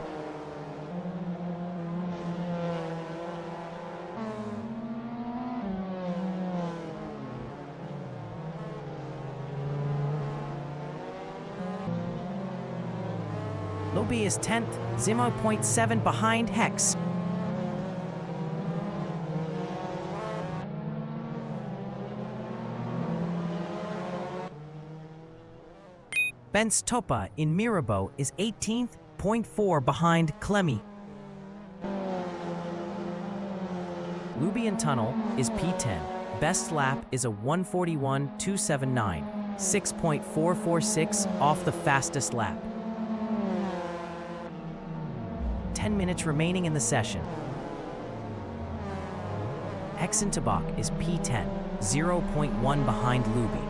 Luby is 10th, 0.7 behind Hex. Benz Topa in Mirabeau is 18th, 0.4 behind Clemmy. Luby Tunnel is P10. Best lap is a 141.279, 6.446 off the fastest lap. 10 minutes remaining in the session. Hexentabak is P10, 0.1 behind Luby.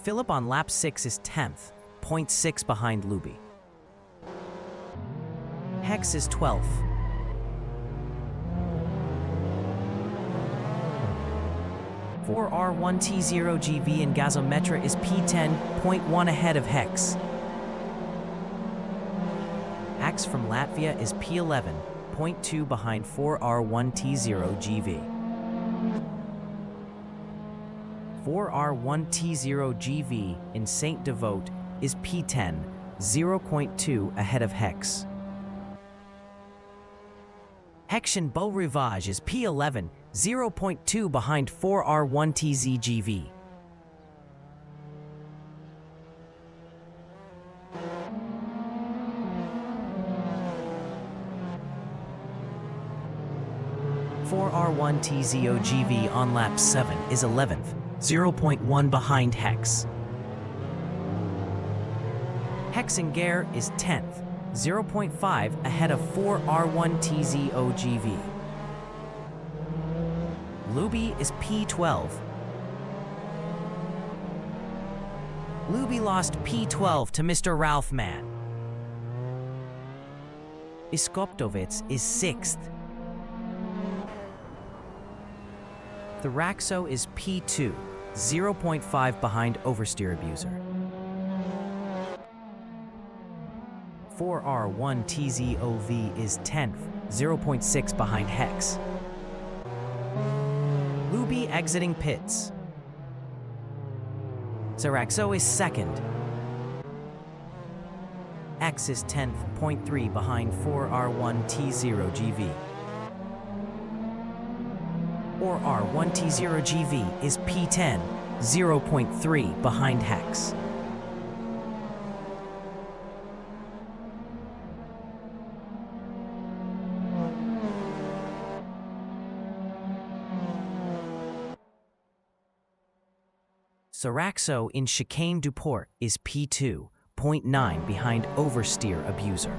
Philip on lap 6 is 10th, 0.6 behind Luby. Hex is 12th. For R1T0GV in Gazometra is P10, 0.1 ahead of Hex. Ax from Latvia is P11, 0.2 behind 4R1T0GV. 4R1T0GV in Saint Devote is P10, 0.2 ahead of Hex. Hexian Beau Rivage is P11, 0.2 behind 4R1TZGV. For R1TZOGV on lap 7 is 11th, 0.1 behind Hex. Hexengare is 10th, 0.5 ahead of 4R1TZOGV. Luby is P12. Luby lost P12 to Mr. Ralph Mann. Iskoptovitz is 6th. Thraxo is P2, 0.5 behind Oversteer Abuser. 4R1TZOV is 10th, 0.6 behind Hex. Luby exiting pits. Thraxo is 2nd. X is 10th, 0.3 behind 4R1T0GV. Or R1T0GV is P10, 0.3 behind Hex. Thraxo in Chicane du Port is P2, 0.9 behind Oversteer Abuser.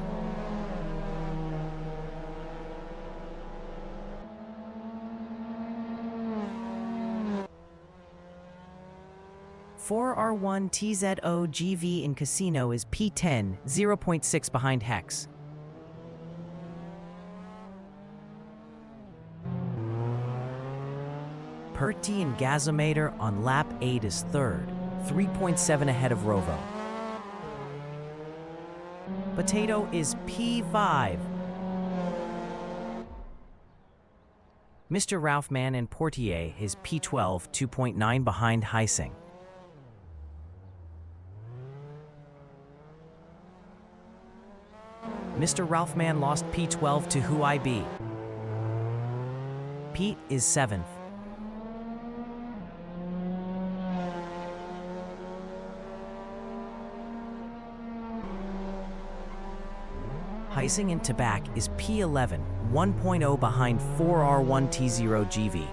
For R1TZOGV in Casino is P10, 0.6 behind Hex. Perti and Gazometer on lap 8 is 3rd, 3.7 ahead of Rovo. Potato is P5. Mr. Ralph Mann and Portier is P12, 2.9 behind Heising. Mr. Ralph Mann lost P12 to Who I Be. Pete is 7th. Heising and Tabac is P11, 1.0 behind 4R1T0GV.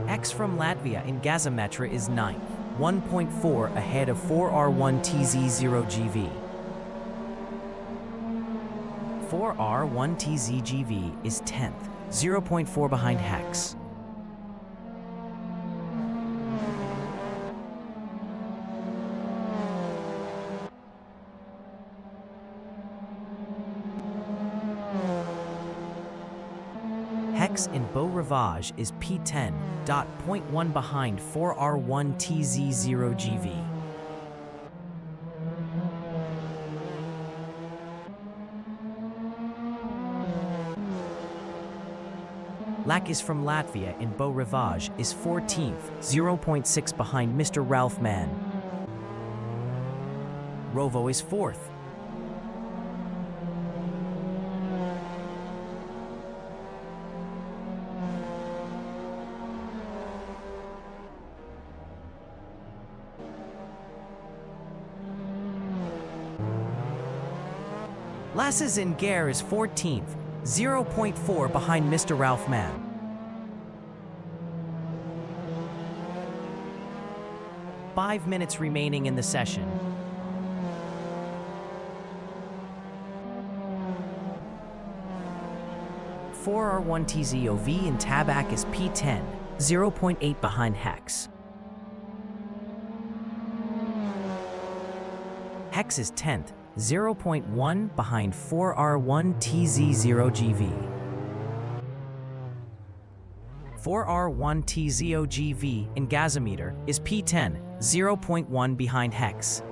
X from Latvia in Gazometra is 9th, 1.4 ahead of 4R1TZ0GV. 4R1TZGV is 10th, 0.4 behind Hex. Hex in Beau Rivage is P10, 0.1 behind 4R1TZ0GV. Lack is from Latvia in Beau Rivage is 14th, 0.6 behind Mr. Ralph Mann. Rovo is 4th. Lasses in Gare is 14th, 0.4 behind Mr. Ralph Mann. Five minutes remaining in the session. R1TZOV in Tabak is P10, 0.8 behind Hex. Hex is 10th, 0.1 behind 4R1TZ0GV. 4R1TZOGV in Gasometer is P10, 0.1 behind Hex.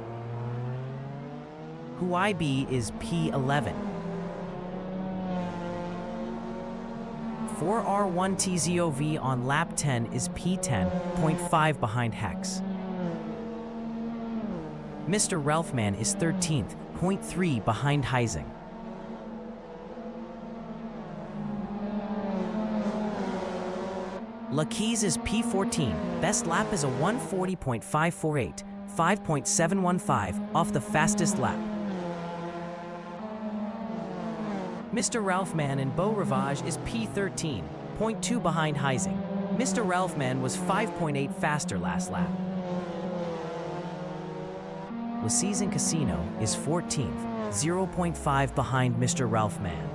Huaybi is P11. 4R1TZOV on lap 10 is P10, 0.5 behind Hex. Mr. Ralph Mann is 13th, 0.3 behind Heising. Lakeys is P14, best lap is a 140.548, 5.715 off the fastest lap. Mr. Ralph Mann in Beau Rivage is P13, 0.2 behind Heising. Mr. Ralph Mann was 5.8 faster last lap. Lacies in Casino is 14th, 0.5 behind Mr. Ralph Mann.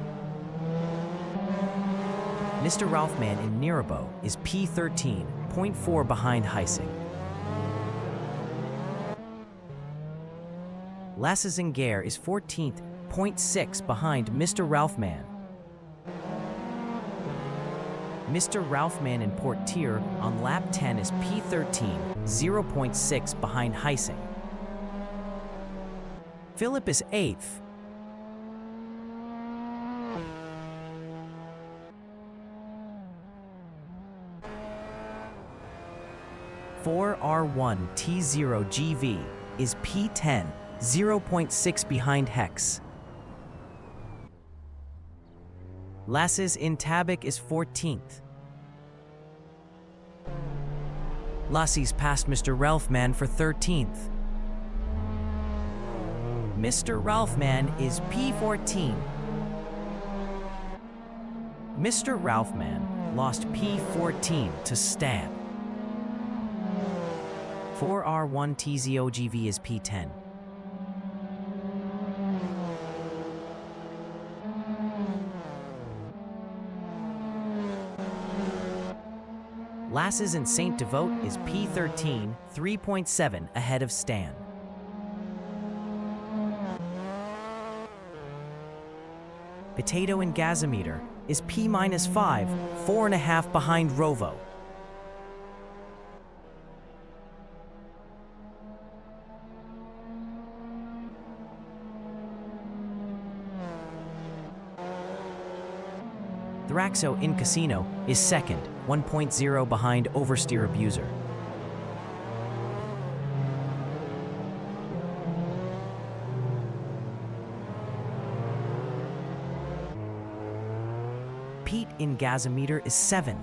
Mr. Ralph Mann in Nirabo is P13, 0.4 behind Heising. Lasses in Gare is 14th, 0.6 behind Mr. Ralph Mann. Mr. Ralph Mann in Portier on lap 10 is P13, 0.6 behind Heising. Philip is 8th. R1T0GV is P10, 0.6 behind Hex. Lasses in Tabak is 14th. Lassies passed Mr. Ralph Mann for 13th. Mr. Ralph Mann is P14. Mr. Ralph Mann lost P14 to Stan. 4R1TZOGV is P10. Lasses in Saint Devote is P13, 3.7 ahead of Stan. Potato in Gasometer is P-5, 4.5 behind Rovo. Thraxo in Casino is second, 1.0 behind Oversteer Abuser. Pete in Gasometer is 7th.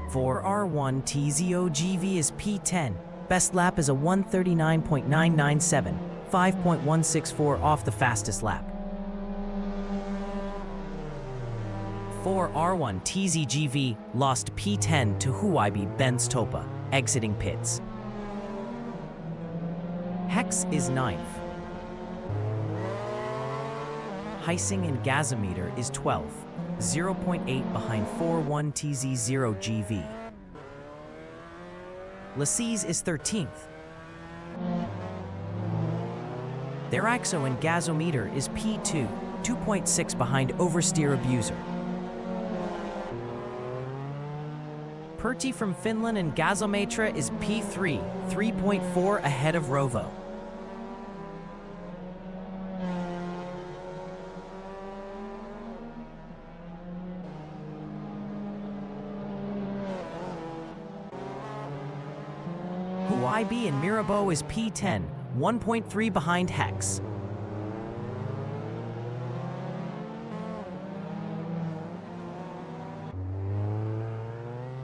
For R1TZOGV is P10. Best lap is a 139.997, 5.164 off the fastest lap. For R1TZGV lost P10 to Huaybi Benz Topa, exiting pits. Hex is 9th. Heising in Gasometer is 12th, 0.8 behind 41TZ0GV. Lacies is 13th. Their axo and gasometer is P2, 2.6 behind oversteer abuser. Pertti from Finland and gasometra is P3, 3.4 ahead of Rovo. IB and Mirabeau is P10, 1.3 behind Hex.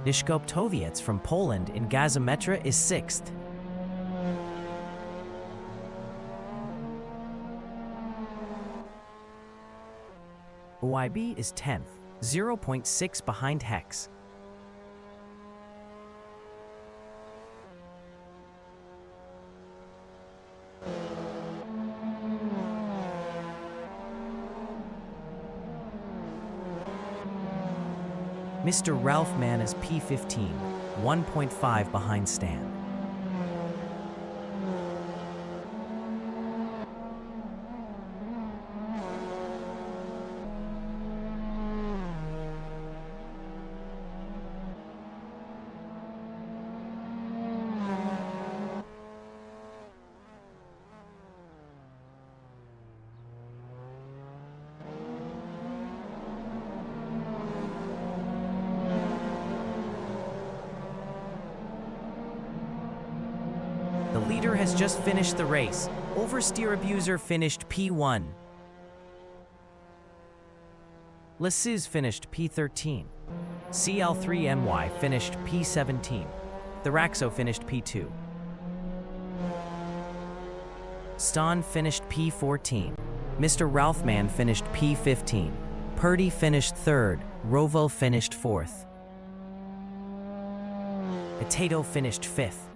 Nishkoptowiec from Poland in gasometra is 6th. OIB is 10th, 0.6 behind Hex. Mr. Ralph Mann is P15, 1.5 behind Stan. The leader has just finished the race. Oversteer abuser finished P1. Lassus finished P13. CL3MY finished P17. The Raxo finished P2. Stan finished P14. Mr. Ralph Mann finished P15. Pertti finished 3rd. Rovo finished 4th. Potato finished 5th.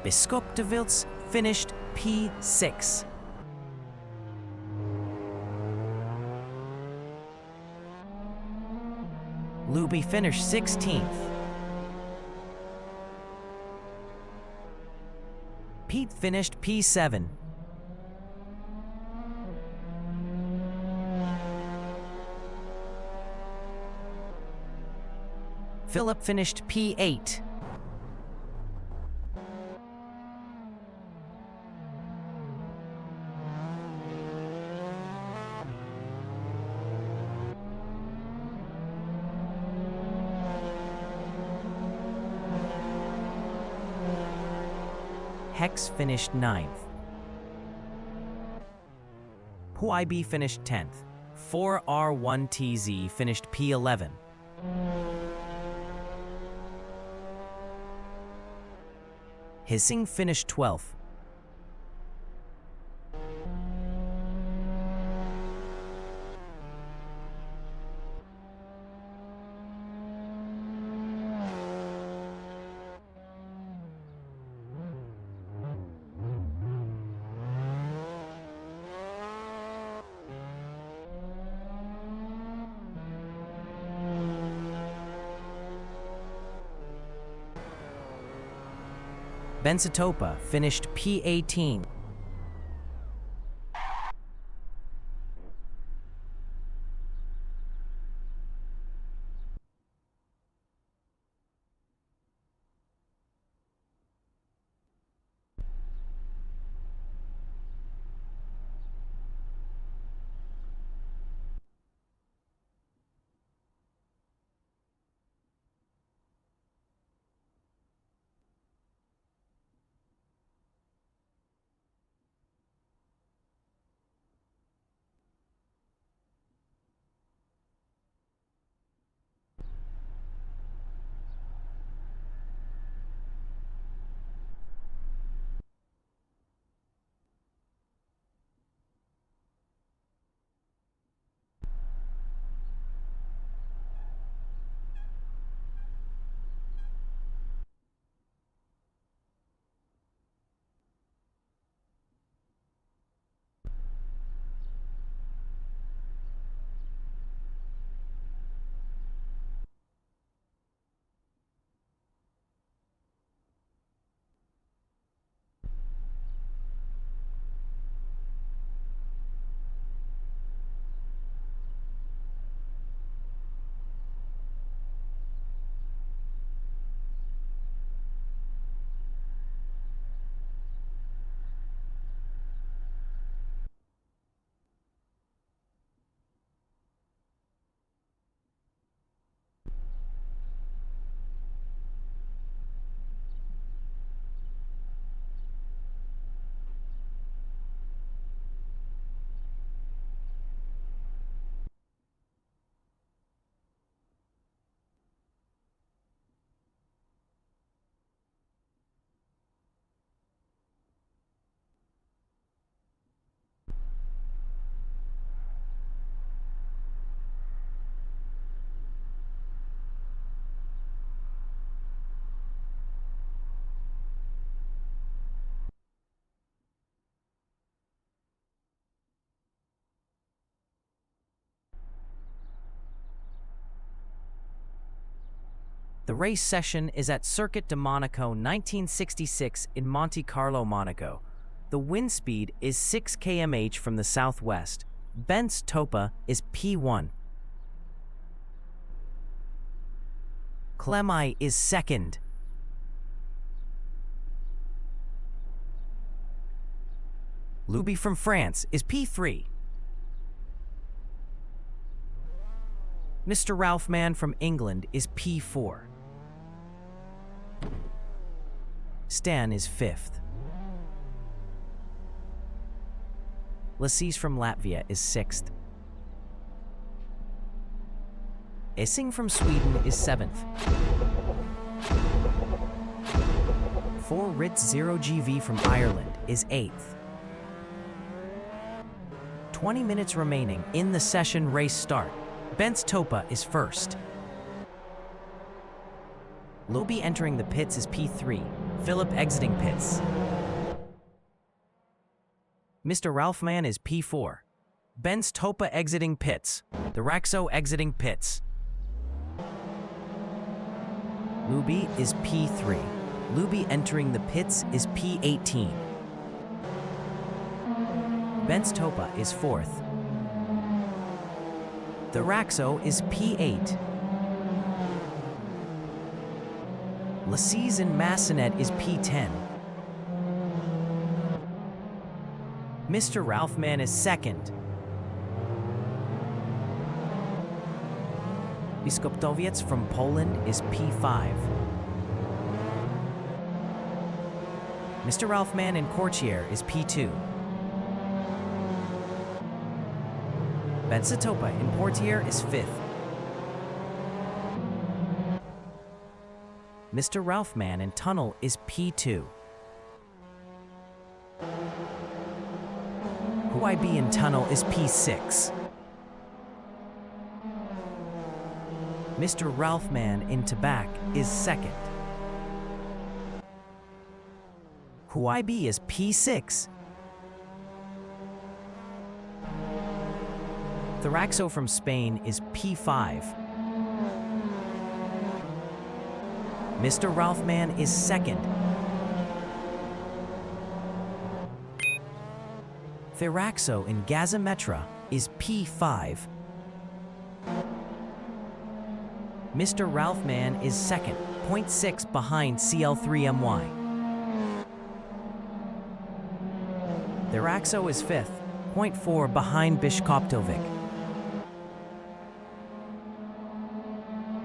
Biskoptowiec finished P6. Luby finished 16th. Pete finished P7. Philip finished P8. Hex finished 9th. POIB finished 10th. 4R1TZ finished P11. Hissing finished 12th. Bensatopa finished P18. The race session is at Circuit de Monaco 1966 in Monte Carlo, Monaco. The wind speed is 6 km/h from the southwest. Benz Topa is P1. Clemi is second. Luby from France is P3. Mr. Ralphman from England is P4. Stan is 5th. Lassis from Latvia is 6th. Essing from Sweden is 7th. 4 Ritz 0 GV from Ireland is 8th. 20 minutes remaining in the session race start. Benz Topa is first. Luby entering the pits is P3. Philip exiting pits. Mr. Ralphman is P4. Benz Topa exiting pits. The Raxo exiting pits. Luby is P3. Luby entering the pits is P18. Benz Topa is 4th. The Raxo is P8. Lassis and Massonet is P10. Mr. Ralphman is 2nd. Biskuptowiec from Poland is P5. Mr. Ralphman in Courtier is P2. Benz Topa in Portier is 5th. Mr. Ralphman in Tunnel is P2. Huayb in Tunnel is P6. Mr. Ralphman in Tabac is 2nd. Huayb is P6. Tharaxo from Spain is P5. Mr. Ralphman is 2nd. Theraxo in Gazimetra is P5. Mr. Ralphman is 2nd, 0.6 behind CL3MY. Theraxo is 5th, 0.4 behind Biskuptovic.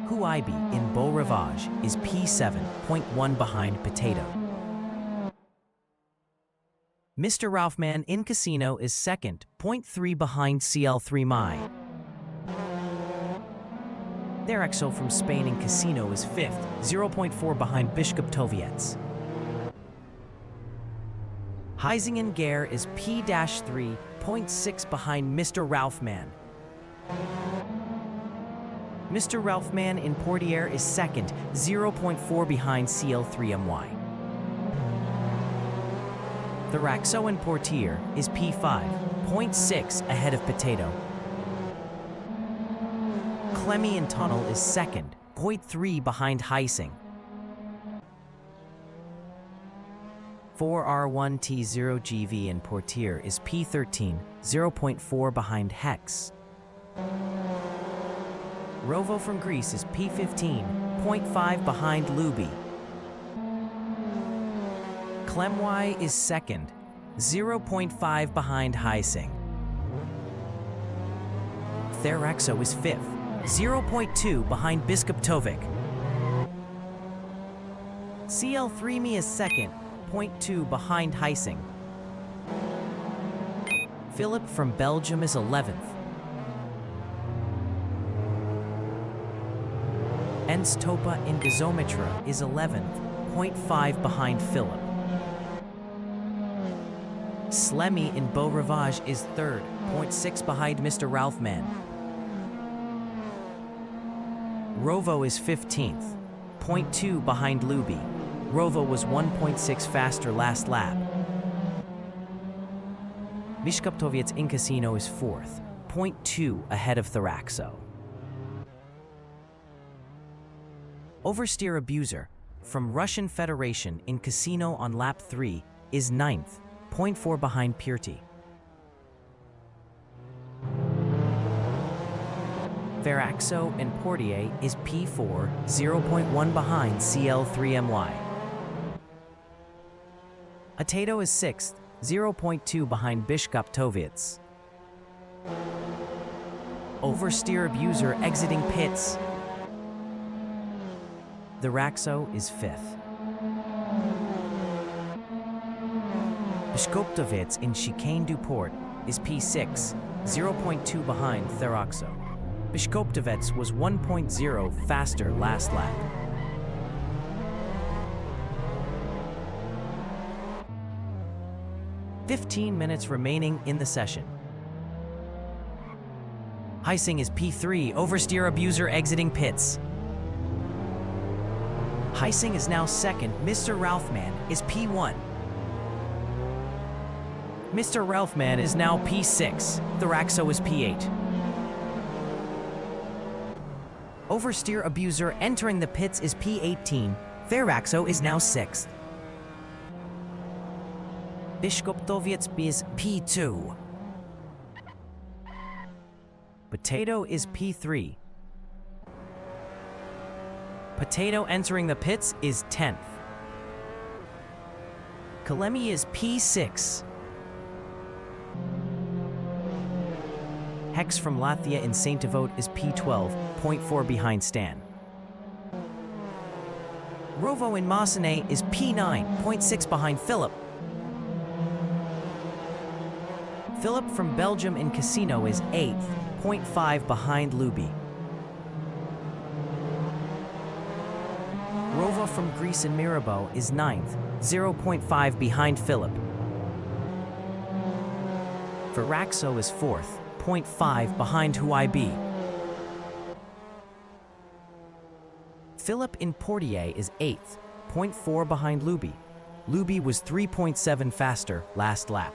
Huayb in Beau Rivage is P7, 0.1 behind Potato. Mr. Ralphman in Casino is 2nd, 0.3 behind CL3MY. Theraxo from Spain in Casino is 5th, 0.4 behind Biskuptoviec. Heisingen Gare is P-3, 0.6 behind Mr. Ralphman. Mr. Ralphman in Portier is 2nd, 0.4 behind CL3MY. The Raxo in Portier is P5, 0.6 ahead of Potato. Clemi in Tunnel is 2nd, 0.3 behind Heising. 4R1T0 GV in Portier is P13, 0.4 behind Hex. Rovo from Greece is P15, 0.5 behind Luby. Clemwy is 2nd, 0.5 behind Heising. Theraxo is 5th, 0.2 behind Biskuptovic. CL3ME is 2nd, 0.2 behind Heising. Philip from Belgium is 11th. Benz Topa in Gazometra is 11th, 0.5 behind Philip. Slemy in Beau Rivage is 3rd, 0.6 behind Mr. Ralphman. Rovo is 15th, 0.2 behind Luby. Rovo was 1.6 faster last lap. Biskuptoviec in Casino is 4th, 0.2 ahead of Theraxo. Oversteer Abuser from Russian Federation in Casino on lap 3 is 9th, 0.4 behind Purty. Veraxo and Portier is P4, 0.1 behind CL3MY. Atato is 6th, 0.2 behind Bishkop-Tovitz. Oversteer Abuser exiting pits. The Raxo is 5th. Bishkop-Tovitz in Chicane du Port is P6, 0.2 behind Theraxo. Bishkop-Tovitz was 1.0 faster last lap. "15 minutes remaining in the session. Heising is P3, Oversteer Abuser exiting pits. Heising is now 2nd, Mr. Ralphman is P1. Mr. Ralphman is now P6, Theraxo is P8. Oversteer Abuser entering the pits is P18, Theraxo is now 6th. Bishkop-Tovitz is P2. Potato is P3. Potato entering the pits is 10th. Kalemi is P6. Hex from Latvia in Saint Devote is P12, 0.4 behind Stan. Rovo in Massenet is P9, 0.6 behind Philip. Philip from Belgium in Casino is 8th, 0.5 behind Luby. Rova from Greece in Mirabeau is 9th, 0.5 behind Philip. Veraxo is 4th, 0.5 behind Huaybi. Philip in Portier is 8th, 0.4 behind Luby. Luby was 3.7 faster last lap.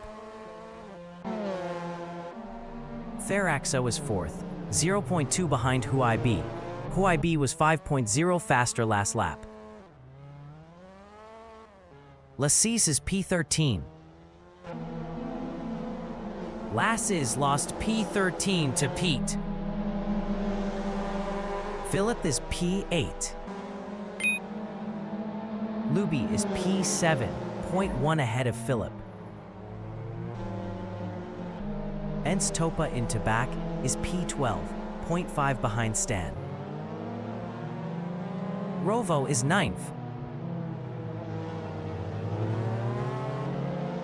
Theraxo is 4th, 0.2 behind Huaybi. Huaybi was 5.0 faster last lap. Lassis is P13. Lasses lost P13 to Pete. Philip is P8. Luby is P7, 0.1 ahead of Philip. Ents Topa in Tabac is P12, 0.5 behind Stan. Rovo is 9th.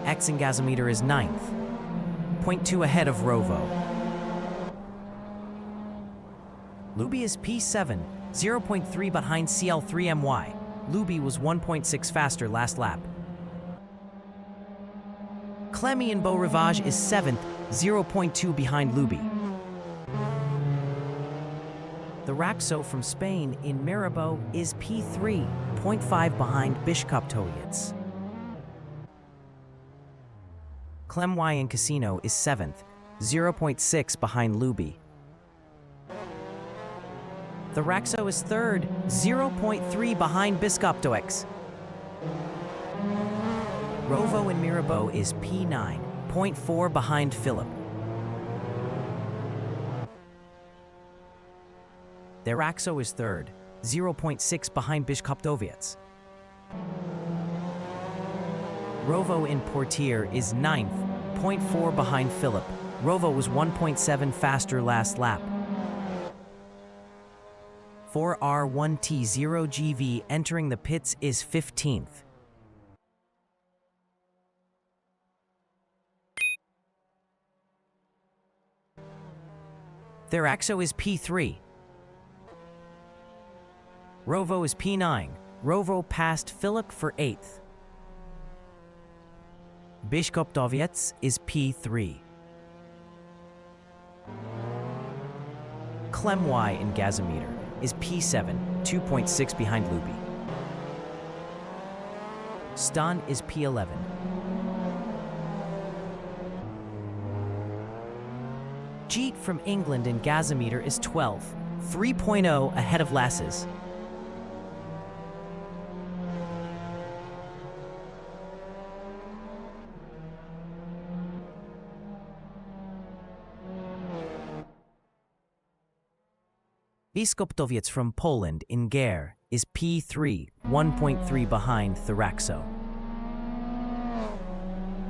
X and Gasometer is 9th, 0.2 ahead of Rovo. Luby is P7, 0.3 behind CL3MY. Luby was 1.6 faster last lap. Clemy in Beau Rivage is 7th, 0.2 behind Luby. The Raxo from Spain in Mirabeau is P3, 0.5 behind Bishkop-Tovitz. Clemwy in Casino is 7th, 0.6 behind Luby. The Raxo is 3rd, 0.3 behind Bishkop-Tovitz. Rovo in Mirabeau is P9, 0.4 behind Philip. The Raxo is 3rd, 0.6 behind Bishkop-Tovitz. Rovo in Portier is 9th, 0.4 behind Philip. Rovo was 1.7 faster last lap. 4R1T0GV entering the pits is 15th. Theraxo is P3. Rovo is P9. Rovo passed Philip for 8th. Bishkop-Tovitz is P3. Clemwy in Gasometer is P7, 2.6 behind Luby. Stan is P11. Jeet from England in Gasometer is 12, 3.0 ahead of Lasses. Biskuptowiec from Poland in Gare is P3, 1.3 behind Thraxo.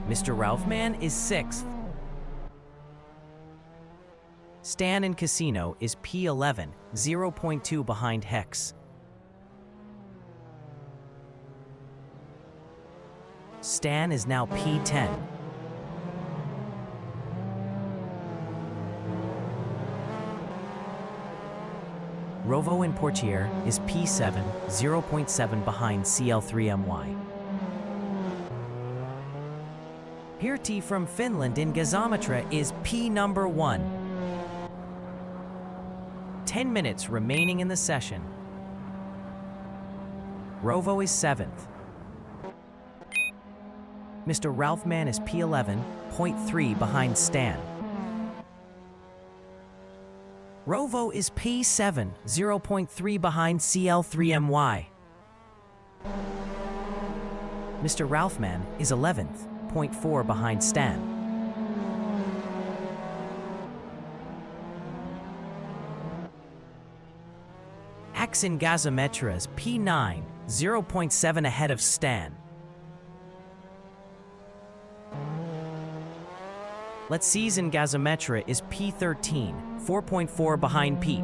Mr. Ralphman is 6th. Stan in Casino is P11, 0.2 behind Hex. Stan is now P10. Rovo in Portier is P7, 0.7 behind CL3MY. Hirti from Finland in Gazometra is P number 1. 10 minutes remaining in the session. Rovo is 7th. Mr. Ralphman is P11, 0.3 behind Stan. Rovo is P7, 0.3 behind CL3MY. Mr. Ralphman is 11th, 0.4 behind Stan. Axe in Gazometra is P9, 0.7 ahead of Stan. Let's Seize in Gazometra is P13, 4.4 behind Pete.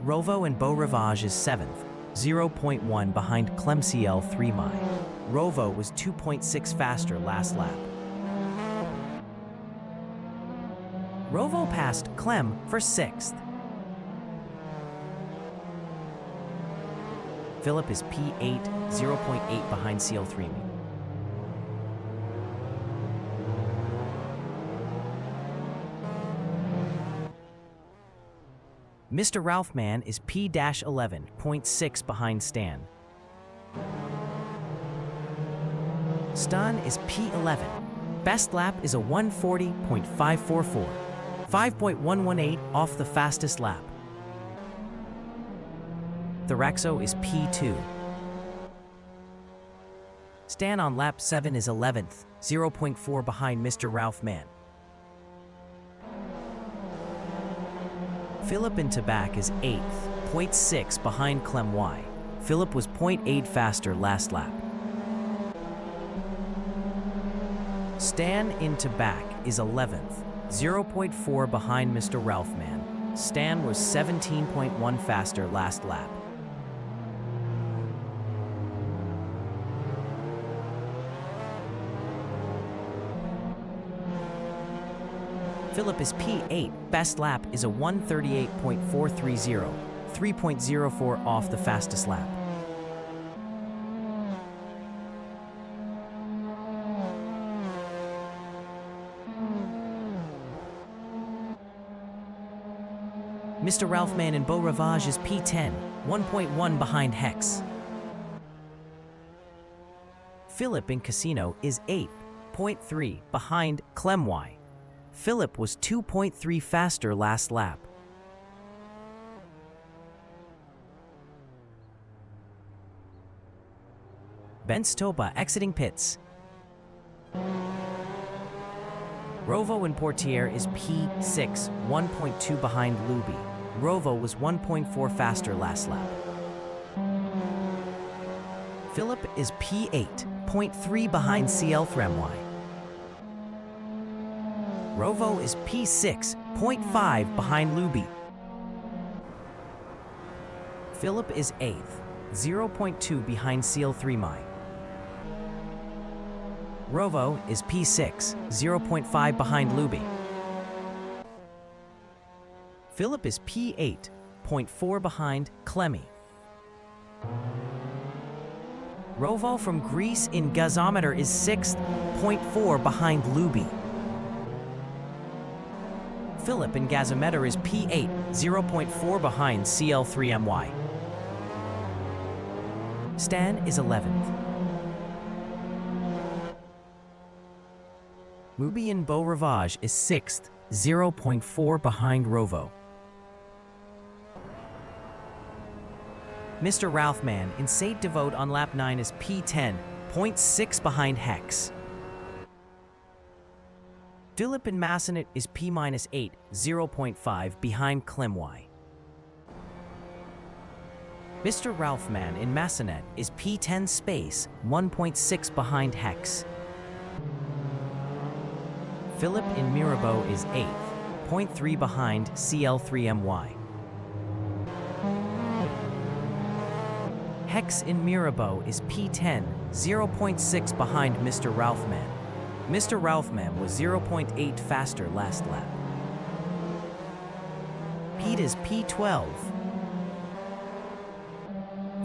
Rovo in Beau Rivage is 7th, 0.1 behind Clemciel 3My. Rovo was 2.6 faster last lap. Rovo passed Clem for 6th. Philip is P8, 0.8 behind CL3Me. Mr. Ralphman is P-11, 0.6 behind Stan. Stan is P11. Best lap is a 140.544, 5.118 off the fastest lap. Thraxo is P2. Stan on lap 7 is 11th, 0.4 behind Mr. Ralphman. Philip in Tabac is 8th, 0.6 behind Clem Y. Philip was 0.8 faster last lap. Stan in Tabac is 11th, 0.4 behind Mr. Ralphman. Stan was 17.1 faster last lap. Philip is P8. Best lap is a 138.430, 3.04 off the fastest lap. Mr. Ralphman in Beau Rivage is P10, 1.1 behind Hex. Philip in Casino is 8th, 0.3 behind Clem Y. Philip was 2.3 faster last lap. Benstopa exiting pits. Rovo in Portier is P6, 1.2 behind Luby. Rovo was 1.4 faster last lap. Philip is P8, 0.3 behind CL3MY. Rovo is P6, 0.5 behind Luby. Philip is 8th, 0.2 behind CL3My. Rovo is P6, 0.5 behind Luby. Philip is P8, 0.4 behind Clemmy. Rovo from Greece in Gazometer is 6th, 0.4 behind Luby. Philip in Gazometer is P8, 0.4 behind CL3MY. Stan is 11th. Mubi in Beau Rivage is 6th, 0.4 behind Rovo. Mr. Ralphman in Saint Devote on lap 9 is P10, 0.6 behind Hex. Philip in Massenet is P-8, 0.5 behind Clemwy. Mr. Ralphman in Massenet is P10 space, 1.6 behind Hex. Philip in Mirabeau is 8th, 0.3 behind CL3MY. Hex in Mirabeau is P10, 0.6 behind Mr. Ralphman. Mr. Ralphman was 0.8 faster last lap. Pete is P12.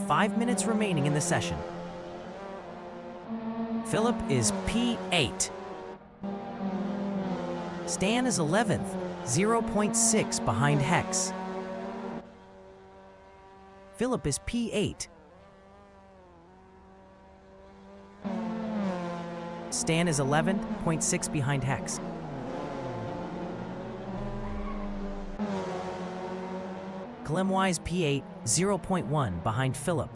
5 minutes remaining in the session. Philip is P8. Stan is 11th, 0.6 behind Hex. Philip is P8. Stan is 11th, 0.6 behind Hex. Clemwy is P8, 0.1 behind Philip.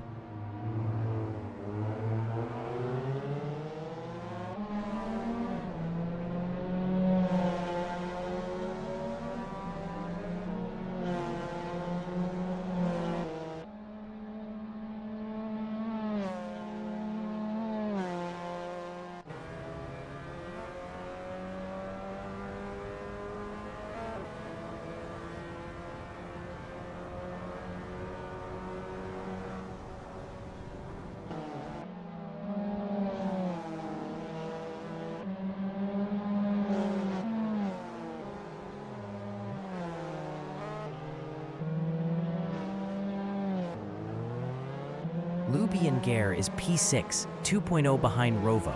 Luby Gare is P6, 2.0 behind Rovo.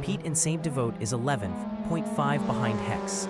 Pete in Saint Devote is 11th, 0.5 behind Hex.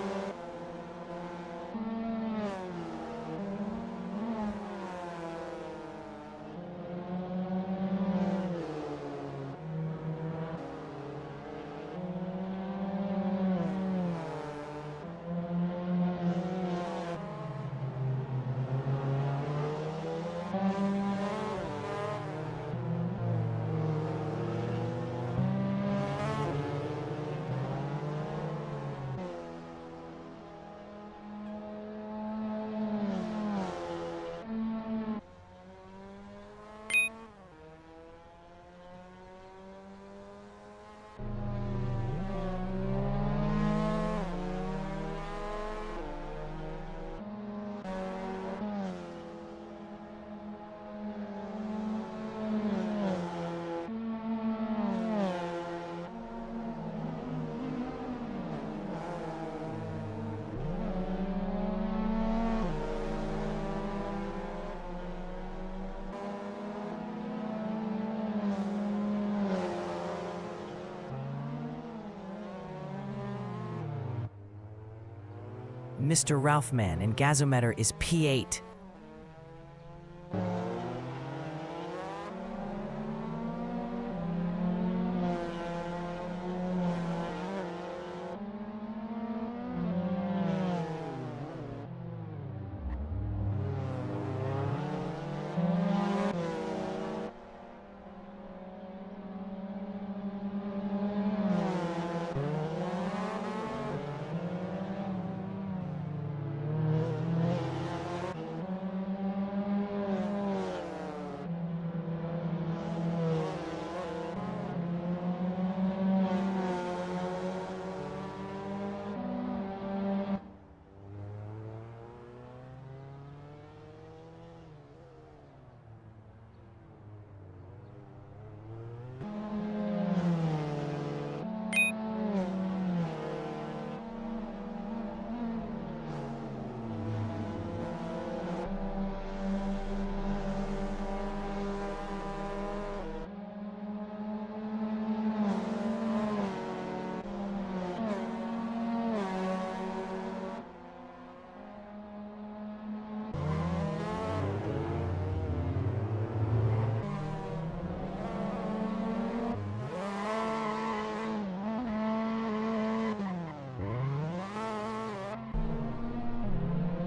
Mr. Ralphman in Gasometer is P8.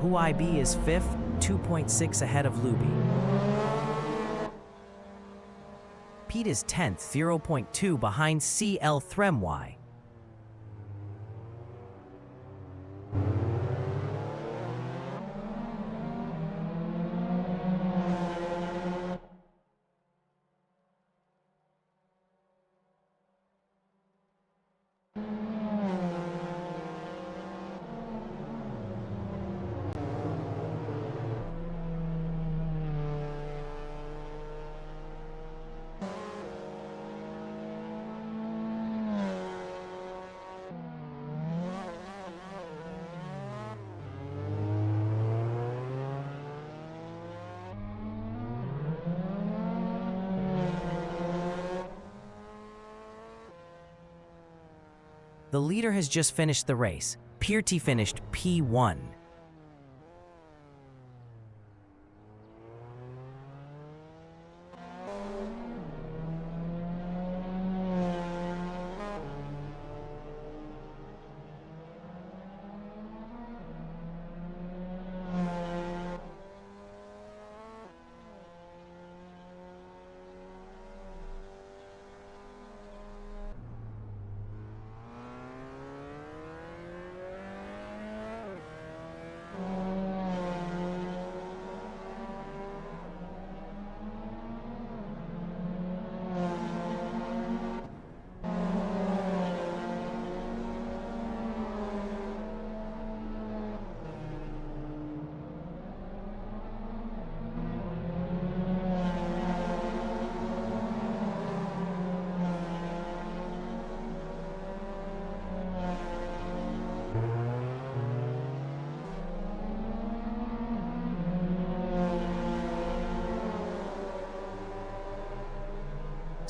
Huaibei is 5th, 2.6 ahead of Luby. Pete is 10th, 0.2 behind CL Thremwai. The leader has just finished the race. Pirti finished P1.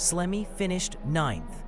Slemmy finished 9th.